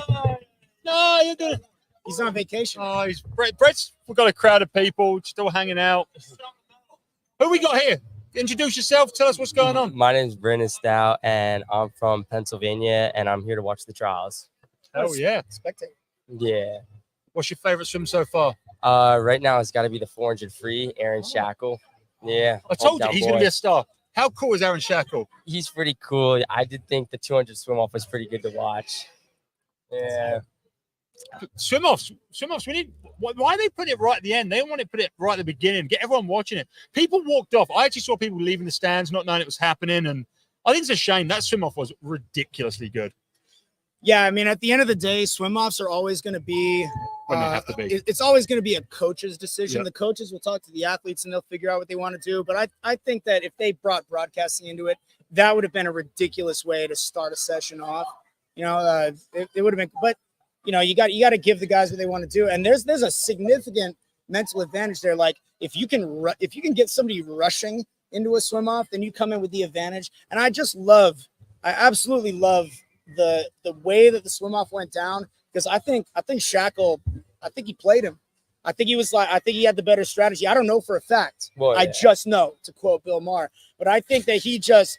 No, you're good. He's on vacation. Oh, we've got a crowd of people still hanging out. Who we got here? Introduce yourself. Tell us what's going on. My name is Brendan Stout, and I'm from Pennsylvania, and I'm here to watch the trials. Oh, yeah. Spectate. Yeah. What's your favorite swim so far? Right now it's got to be the 400 free, Aaron Shackle. Yeah. I told you hometown he's going to boy. be a star. How cool is Aaron Shackle? He's pretty cool. I did think the 200 swim off was pretty good to watch. Yeah. Swim offs. We need. Why they put it right at the end? They want to put it right at the beginning. Get everyone watching it. People walked off. I actually saw people leaving the stands, not knowing it was happening, and I think it's a shame. That swim off was ridiculously good. Yeah, I mean, at the end of the day, swim offs are always going to be. When they have to be. It's always going to be a coach's decision. Yeah. The coaches will talk to the athletes and they'll figure out what they want to do. But I think that if they brought broadcasting into it, that would have been a ridiculous way to start a session off. You know, it would have been. But you know, you got to give the guys what they want to do. And there's a significant mental advantage there. Like if you can get somebody rushing into a swim off, then you come in with the advantage. And I absolutely love the way that the swim off went down. Because I think Shackle, he played him. I think he had the better strategy. I don't know for a fact. Well, I yeah. just know, to quote Bill Maher. But I think that he just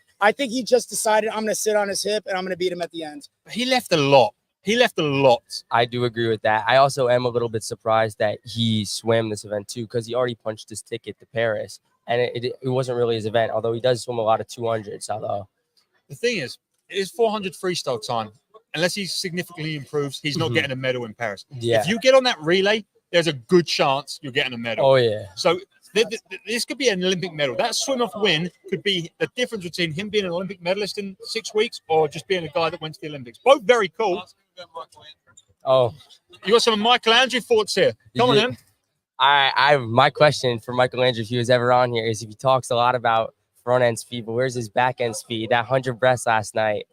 decided I'm going to sit on his hip and I'm going to beat him at the end. He left a lot. I do agree with that. I also am a little bit surprised that he swam this event too, because he already punched his ticket to Paris, and it wasn't really his event. Although he does swim a lot of 200s. Although The thing is, it is 400 freestyle time. Unless he significantly improves, he's not getting a medal in Paris. yeah. If you get on that relay, there's a good chance you're getting a medal. Oh yeah. So this could be an Olympic medal. That swim-off win could be the difference between him being an Olympic medalist in 6 weeks or just being a guy that went to the Olympics. Both very cool. Oh. You got some of Michael Andrew thoughts here. Come on, Yeah. then. My question for Michael Andrew, if he was ever on here, is if he talks a lot about front end speed, but where's his back end speed? That 100 breaths last night,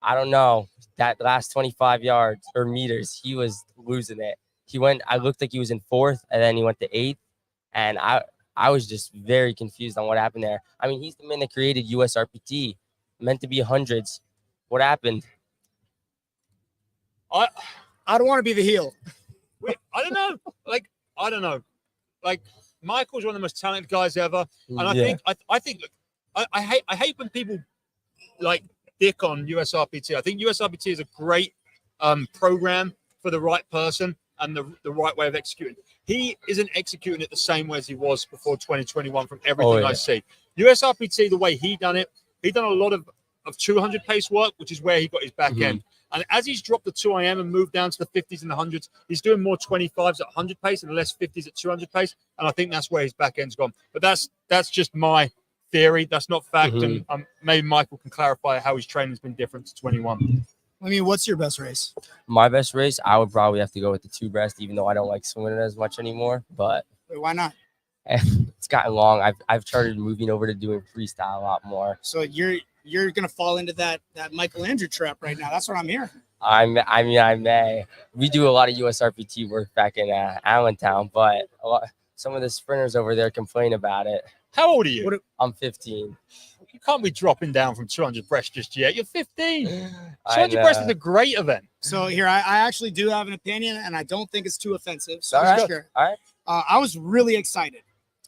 I don't know. That last 25 yards or meters, he was losing it. I looked like he was in 4th, and then he went to 8th, And I was just very confused on what happened there. I mean, he's the man that created USRPT, meant to be hundreds. What happened? I don't want to be the heel. I don't know. Like, I don't know. Like, Michael's one of the most talented guys ever. And I think I hate when people like dick on USRPT. I think USRPT is a great program for the right person and the right way of executing. He isn't executing it the same way as he was before 2021 from everything I see. USRPT, the way he done a lot of 200 pace work, which is where he got his back end. And as he's dropped the 2IM and moved down to the 50s and the 100s, he's doing more 25s at 100 pace and less 50s at 200 pace. And I think that's where his back end's gone. But that's just my theory. That's not fact. And maybe Michael can clarify how his training's been different to 21. I mean, what's your best race? My best race, I would probably have to go with the 2 breast, even though I don't like swimming it as much anymore. But Wait, why not? it's gotten long. I've started moving over to doing freestyle a lot more. So you're gonna fall into that Michael Andrew trap right now. That's what I'm hearing. I may. We do a lot of USRPT work back in Allentown, but some of the sprinters over there complain about it. How old are you? I'm 15. You can't be dropping down from 200 breast just yet. You're 15. 200 breast is a great event. So here, I actually do have an opinion, and I don't think it's too offensive. So All right. sure. All right. I was really excited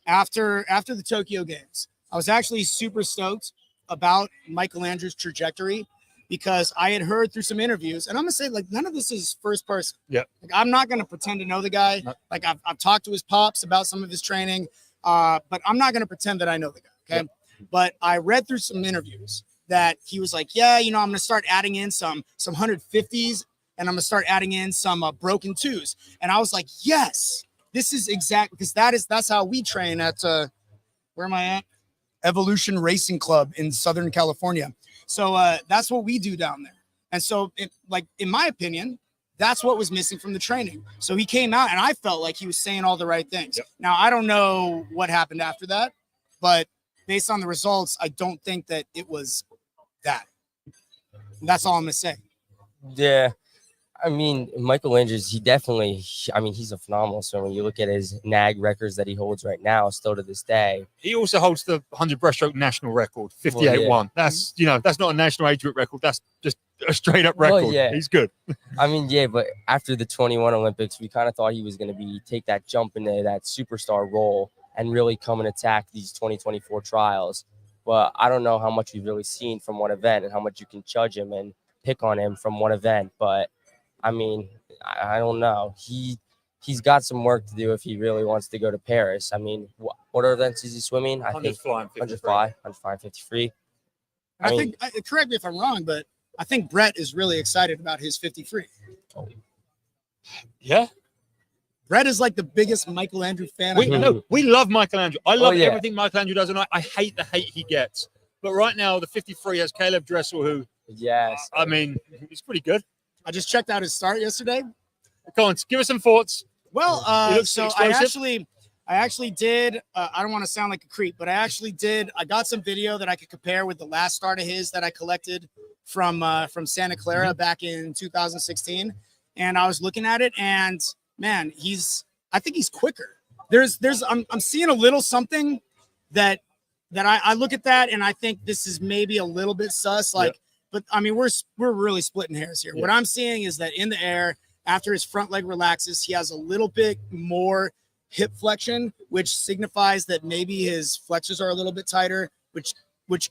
after the Tokyo Games. I was actually super stoked about Michael Andrew's trajectory because I had heard through some interviews, and I'm gonna say like none of this is first person. Yeah. Like, I'm not gonna pretend to know the guy. No. Like I've talked to his pops about some of his training, but I'm not gonna pretend that I know the guy. Okay. Yeah. But I read through some interviews that he was like, yeah, I'm gonna start adding in some 150s, and I'm gonna start adding in some broken 2s. And I was like, yes, this is exact because that's how we train at where am I at? Evolution Racing Club in Southern California. So that's what we do down there. And so in my opinion, that's what was missing from the training. So he came out and I felt like he was saying all the right things. Yep. Now, I don't know what happened after that, but based on the results, I don't think that it was that. That's all I'm going to say. Yeah. I mean, Michael Andrews, he's a phenomenal swimmer. You look at his NAG records that he holds right now, still to this day. He also holds the 100 breaststroke national record, 58-1. That's, that's not a national age group record. That's just a straight up record. Well, yeah. He's good. I mean, yeah, but after the 21 Olympics, we kind of thought he was going to take that jump into that superstar role and really come and attack these 2024 trials. But I don't know how much we've really seen from one event and how much you can judge him and pick on him from one event. But I mean, I don't know. He's got some work to do if he really wants to go to Paris. I mean, what events is he swimming? I think 100 fly, 53. I think, correct me if I'm wrong, but I think Brett is really excited about his 53. Yeah. Brett is like the biggest Michael Andrew fan. We love Michael Andrew. I love everything Michael Andrew does, and I hate the hate he gets. But right now, the 53 has Caleb Dressel, who, yes, I mean, he's pretty good. I just checked out his start yesterday. Go on, give us some thoughts. Well, so I actually did. I don't want to sound like a creep, but I got some video that I could compare with the last start of his that I collected from Santa Clara back in 2016, and I was looking at it, and man, I think he's quicker. I'm seeing a little something that I look at that, and I think this is maybe a little bit sus, but I mean, we're really splitting hairs here. Yeah. What I'm seeing is that in the air, after his front leg relaxes, he has a little bit more hip flexion, which signifies that maybe his flexors are a little bit tighter, which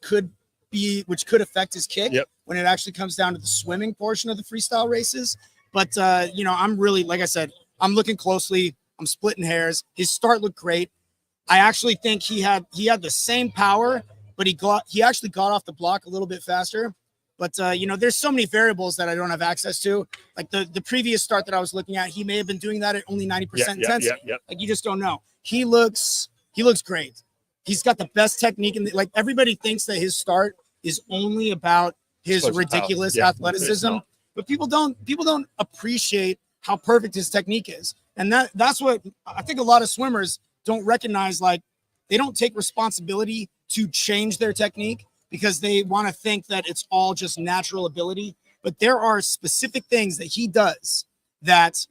could affect his kick when it actually comes down to the swimming portion of the freestyle races. But I'm really, like I said, I'm looking closely. I'm splitting hairs. His start looked great. I actually think he had the same power, but he actually got off the block a little bit faster. But, there's so many variables that I don't have access to. Like the previous start that I was looking at, he may have been doing that at only 90% intensity. Like, you just don't know. He looks great. He's got the best technique. And like, everybody thinks that his start is only about his ridiculous athleticism. But people don't appreciate how perfect his technique is. And that's what I think a lot of swimmers don't recognize. Like, they don't take responsibility to change their technique, because they want to think that it's all just natural ability. But there are specific things that he does that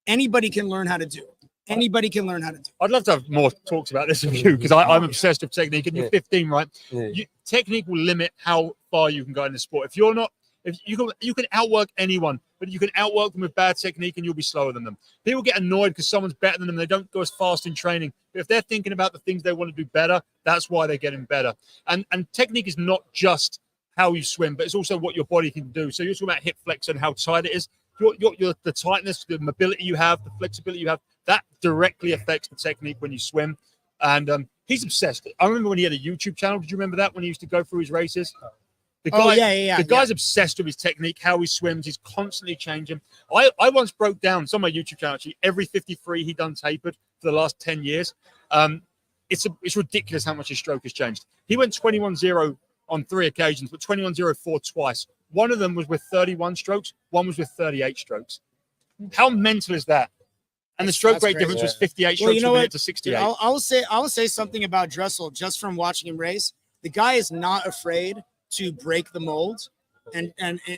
anybody can learn how to do. Anybody can learn how to do. I'd love to have more talks about this with you because I'm obsessed with technique. And you're 15, right? Yeah. Technique will limit how far you can go in the sport. If you're not, if you can outwork anyone, but you can outwork them with bad technique and you'll be slower than them. People get annoyed because someone's better than them. They don't go as fast in training. But if they're thinking about the things they want to do better, that's why they're getting better. And technique is not just how you swim, but it's also what your body can do. So you're talking about hip flex and how tight it is. The tightness, the mobility you have, the flexibility you have, that directly affects the technique when you swim. And he's obsessed. I remember when he had a YouTube channel. Did you remember that when he used to go through his races? The guy, the guy's obsessed with his technique, how he swims. He's constantly changing. I once broke down, it's on my YouTube channel actually, every 53 he done tapered for the last 10 years. It's ridiculous how much his stroke has changed. He went 21-0 on 3 occasions, but 21-0-4 twice. One of them was with 31 strokes. One was with 38 strokes. How mental is that? And the stroke rate difference was 58 strokes per minute to 68. I will say something about Dressel just from watching him race. The guy is not afraid to break the mold and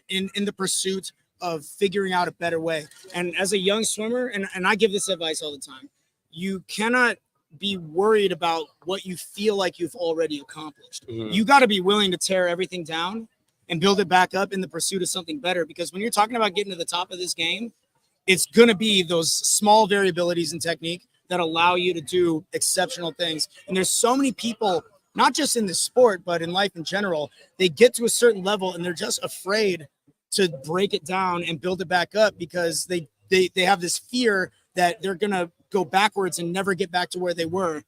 in the pursuit of figuring out a better way. And as a young swimmer, and I give this advice all the time, you cannot be worried about what you feel like you've already accomplished. You got to be willing to tear everything down and build it back up in the pursuit of something better. Because when you're talking about getting to the top of this game, it's going to be those small variabilities in technique that allow you to do exceptional things. And there's so many people, not just in the sport, but in life in general, they get to a certain level and they're just afraid to break it down and build it back up because they have this fear that they're going to go backwards and never get back to where they were.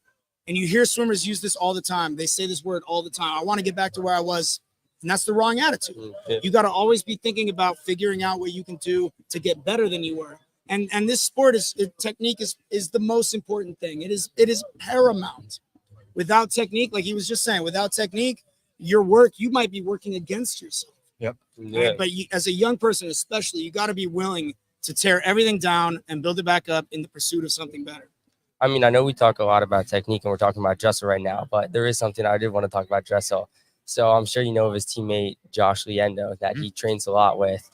And you hear swimmers use this all the time. They say this word all the time. I want to get back to where I was. And that's the wrong attitude. You got to always be thinking about figuring out what you can do to get better than you were. And this sport technique is the most important thing. It is paramount. Without technique, like he was just saying, without technique, you might be working against yourself. Yep. Right? But as a young person, especially, you got to be willing to tear everything down and build it back up in the pursuit of something better. I mean, I know we talk a lot about technique and we're talking about Dressel right now, but there is something I did want to talk about Dressel. So I'm sure you know of his teammate, Josh Liendo, that he trains a lot with.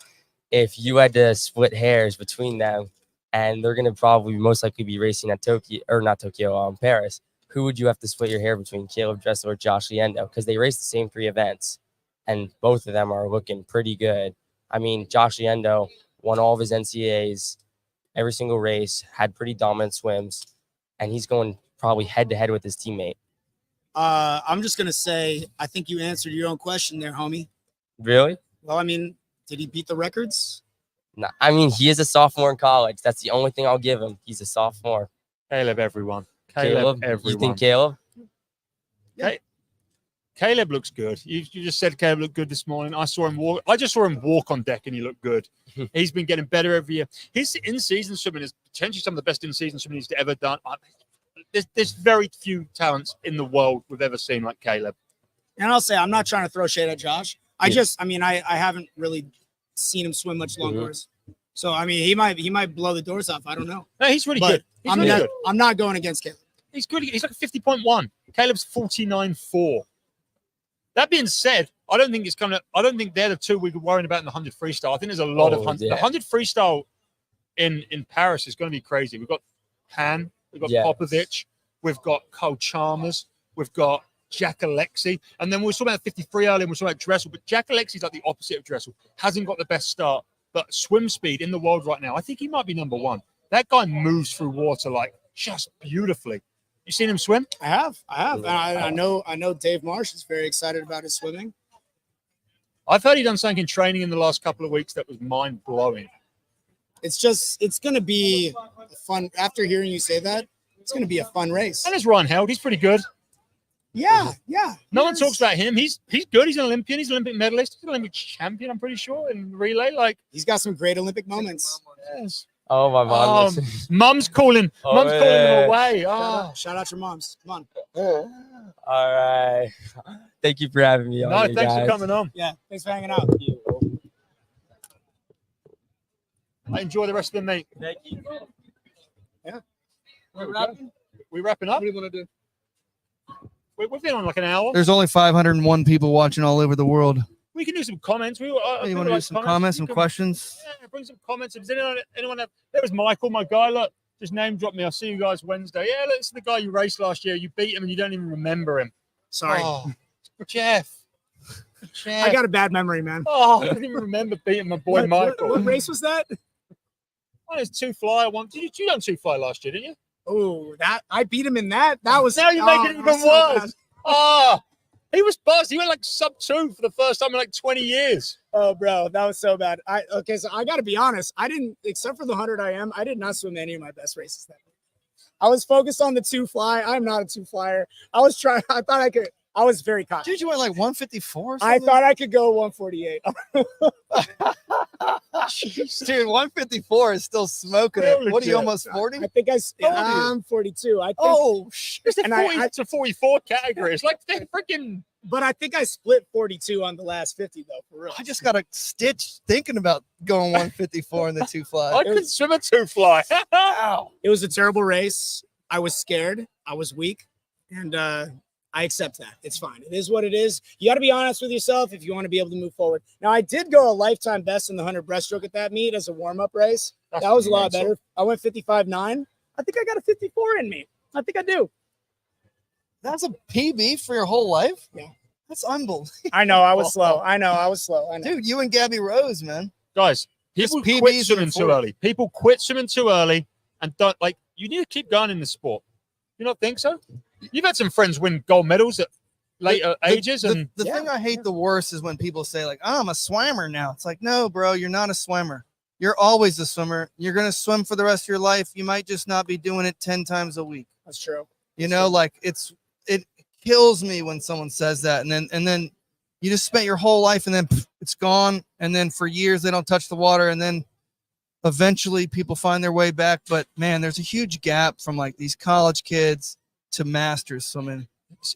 If you had to split hairs between them, and they're going to probably most likely be racing at Paris, who would you have to split your hair between, Caleb Dressel or Josh Liendo? Because they race the same 3 events, and both of them are looking pretty good. I mean, Josh Liendo won all of his NCAAs, every single race, had pretty dominant swims, and he's going probably head-to-head with his teammate. I'm just going to say, I think you answered your own question there, homie. Really? Well, I mean, did he beat the records? No, I mean, he is a sophomore in college. That's the only thing I'll give him. He's a sophomore. Caleb, everyone. Caleb, everyone. You think Caleb? Yeah. Caleb looks good. You just said Caleb looked good this morning. I saw him walk. I just saw him walk on deck, and he looked good. He's been getting better every year. His in-season swimming is potentially some of the best in-season swimming he's ever done. There's very few talents in the world we've ever seen like Caleb. And I'll say, I'm not trying to throw shade at Josh. I haven't really seen him swim much long course. So, I mean, he might blow the doors off. I don't know. No, he's really good. I'm not going against Caleb. He's good. He's like a 50.1. Caleb's 49.4. That being said, I don't think they're the two we're worrying about in the 100 freestyle. I think there's a lot of 100. Yeah. The 100 freestyle in Paris is going to be crazy. We've got Pan, we've got Popovich, we've got Cole Chalmers, we've got Jack Alexi, and then we were talking about 53 earlier, and we were talking about Dressel, but Jack Alexi's like the opposite of Dressel. Hasn't got the best start, but swim speed in the world right now, I think he might be number 1. That guy moves through water like just beautifully. You seen him swim? I have. And I know Dave Marsh is very excited about his swimming. I've heard he done something in training in the last couple of weeks that was mind-blowing. It's going to be fun. After hearing you say that, it's going to be a fun race. And there's Ryan Held. He's pretty good. Yeah. No one talks about him. He's good. He's an Olympian. He's an Olympic medalist. He's an Olympic champion, I'm pretty sure, in relay. Like, he's got some great Olympic moments. Yes. Oh, my mom. Mom's calling. Mom's calling him away. Shout out your moms. Come on. All right. Thank you for having me on. No, thanks for coming on. Yeah, thanks for hanging out. I enjoy the rest of the meet. Thank you. Yeah. We wrapping up? What do you want to do? We've been on like an hour. There's only 501 people watching all over the world. We can do some comments. You want to do some comments, some questions? Yeah, bring some comments. If there's anyone there was Michael, my guy. Look, Just name drop me. I'll see you guys Wednesday. Yeah, look, this is the guy you raced last year. You beat him and you don't even remember him. Sorry. Oh, Jeff. I got a bad memory, man. Oh, I don't even remember beating my boy Michael. What race was that? Oh, it's 2-fly. You done 2-fly last year, didn't you? Oh, that I beat him in that. That was Now you make it even so worse. bad. Oh, he was buzzed. He went like sub-2 for the first time in like 20 years. Oh, bro, that was so bad. So I got to be honest. I didn't, except for the 100 I did not swim any of my best races that week. I was focused on the 2-fly. I'm not a 2-flyer. I was trying. I thought I could. I was very confident. Dude, you went like 154 or I something? thought I could go 148. Dude, 154 is still smoking it. What are you, almost 40? I think old are you? I'm 42. I think, Oh, shit. It's the And 40 to 44 category. It's like they're freaking. but I think I split 42 on the last 50 though. For real. I just got a stitch thinking about going 154 in the 2-fly. I could swim a 2-fly. Ow. It was a terrible race. I was scared. I was weak, and I accept that. It's fine. It is what it is. You got to be honest with yourself if you want to be able to move forward. Now, I did go a lifetime best in the 100 breaststroke at that meet as a warm-up race. That's that was a lot mental. better. I went 55.9. I think I got a 54 in me. I think I do. That's a PB for your whole life? Yeah. That's unbelievable. I know. I was slow. I know. Dude, you and Gabby Rose, man. Guys, people Just quit PBs swimming and too forwards. early. People quit swimming too early and don't like. You need to keep going in the sport. You not think so? You've had some friends win gold medals at later ages, and The thing I hate the worst is when people say, like, oh, I'm a swimmer now. It's like, no, bro, you're not a swimmer. You're always a swimmer. You're going to swim for the rest of your life. You might just not be doing it 10 times a week. That's true. You know, like it kills me when someone says that. And then you just spent your whole life and then it's gone. And then for years they don't touch the water. And then eventually people find their way back. But man, there's a huge gap from like these college kids to masters swimming.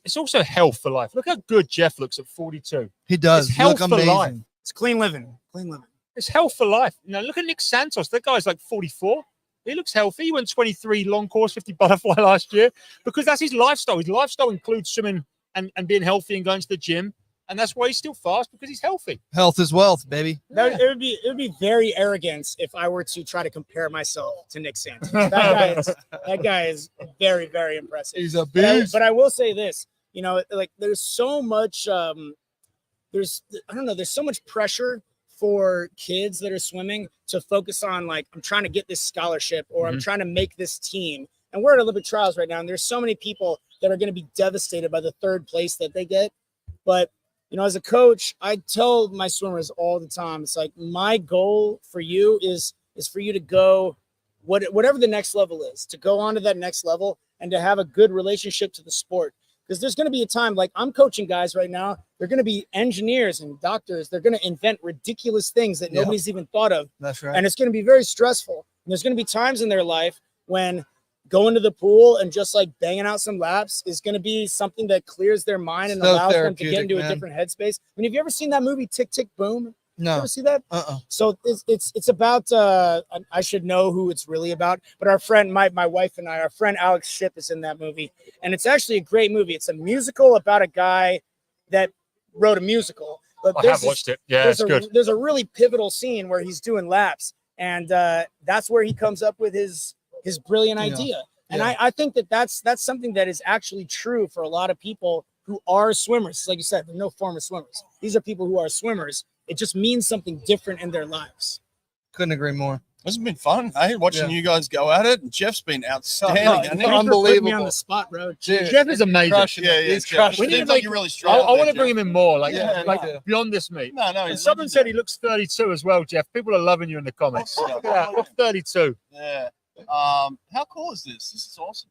it's also health for life. Look how good Jeff looks at 42. He does. It's He look health for life. amazing. It's clean living. Clean living. It's health for life. You know, look at Nick Santos. That guy's like 44. He looks healthy. He went 23 long course, 50 butterfly last year because that's his lifestyle. His lifestyle includes swimming and being healthy and going to the gym. And that's why he's still fast, because he's healthy. Health is wealth, baby. It would be very arrogant if I were to try to compare myself to Nick Santos. That guy is very, very impressive. He's a But I will say this, you know, like there's so much there's so much pressure for kids that are swimming to focus on, like, I'm trying to get this scholarship or I'm trying to make this team. And we're at Olympic trials right now, and there's so many people that are going to be devastated by the third place that they get. But you know, as a coach, I tell my swimmers all the time, it's like, my goal for you is for you to go whatever the next level is, to go on to that next level and to have a good relationship to the sport. Because there's going to be a time, like I'm coaching guys right now, they're going to be engineers and doctors. They're going to invent ridiculous things that nobody's even thought of. That's right. And it's going to be very stressful. And there's going to be times in their life when going to the pool and just like banging out some laps is going to be something that clears their mind and So allows them to get into therapeutic, a different headspace. I mean, have you ever seen that movie Tick, Tick, Boom? You No. ever see that? So it's about I should know who it's really about, but our friend, my wife and I, our friend Alex Shipp is in that movie, and it's actually a great movie. It's a musical about a guy that wrote a musical. But I have watched it. Yeah, it's good. There's a really pivotal scene where he's doing laps, and that's where he comes up with his brilliant idea. And I think that's something that is actually true for a lot of people who are swimmers. Like you said, they're no former swimmers. These are people who are swimmers. It just means something different in their lives. Couldn't agree more. This has been fun, hey, watching you guys go at it. And Jeff's been outstanding. No, hasn't he? thanks for putting me Unbelievable. on the spot, bro. Dude, Jeff is amazing. crushing it. Yeah, He's Jeff. crushing We it. need to Seems like make- you're really I strong. want to bring him in more, like Yeah, beyond this meet. No, And he's someone said he looks 32 as well, Jeff. People are loving you in the comments. Oh, Look at that. Look, 32. Yeah. How cool is this? This is awesome.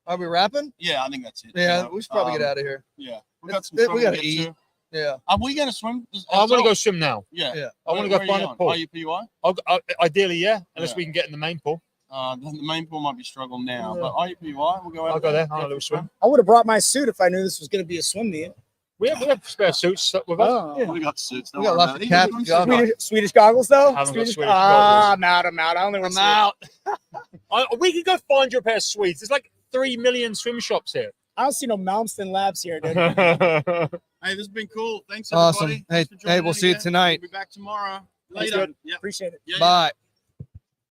Are we wrapping? Yeah, I think that's it. Yeah, we should probably get out of here. Yeah, we got some. We trouble gotta get eat. to. Yeah. Are we going to swim? I want to go swim now. Yeah. Yeah. I want to go Where are find you a going? pool. IUPUI? Ideally, yeah, unless Yeah. we can get in the main pool. The main pool might be struggling now, Yeah. but IUPUI, we'll go out I'll go there. Go I'll have a for little swim. I would have brought my suit if I knew this was going to be a swim meet. We have spare suits with us. Oh. We got suits. We got lots of caps, goggles. Swedish goggles, though? I haven't got Swedish I'm out. I only want We can go find you a pair of Swedes. There's like 3 million swim shops here. I don't see no Malmsteen labs here, dude. Hey, this has been cool. Thanks, Awesome. everybody. Hey, Thanks for joining we'll in see you again. tonight. We'll be back tomorrow. Thanks, Later. dude. Yeah. Appreciate it. Yeah, yeah. Bye.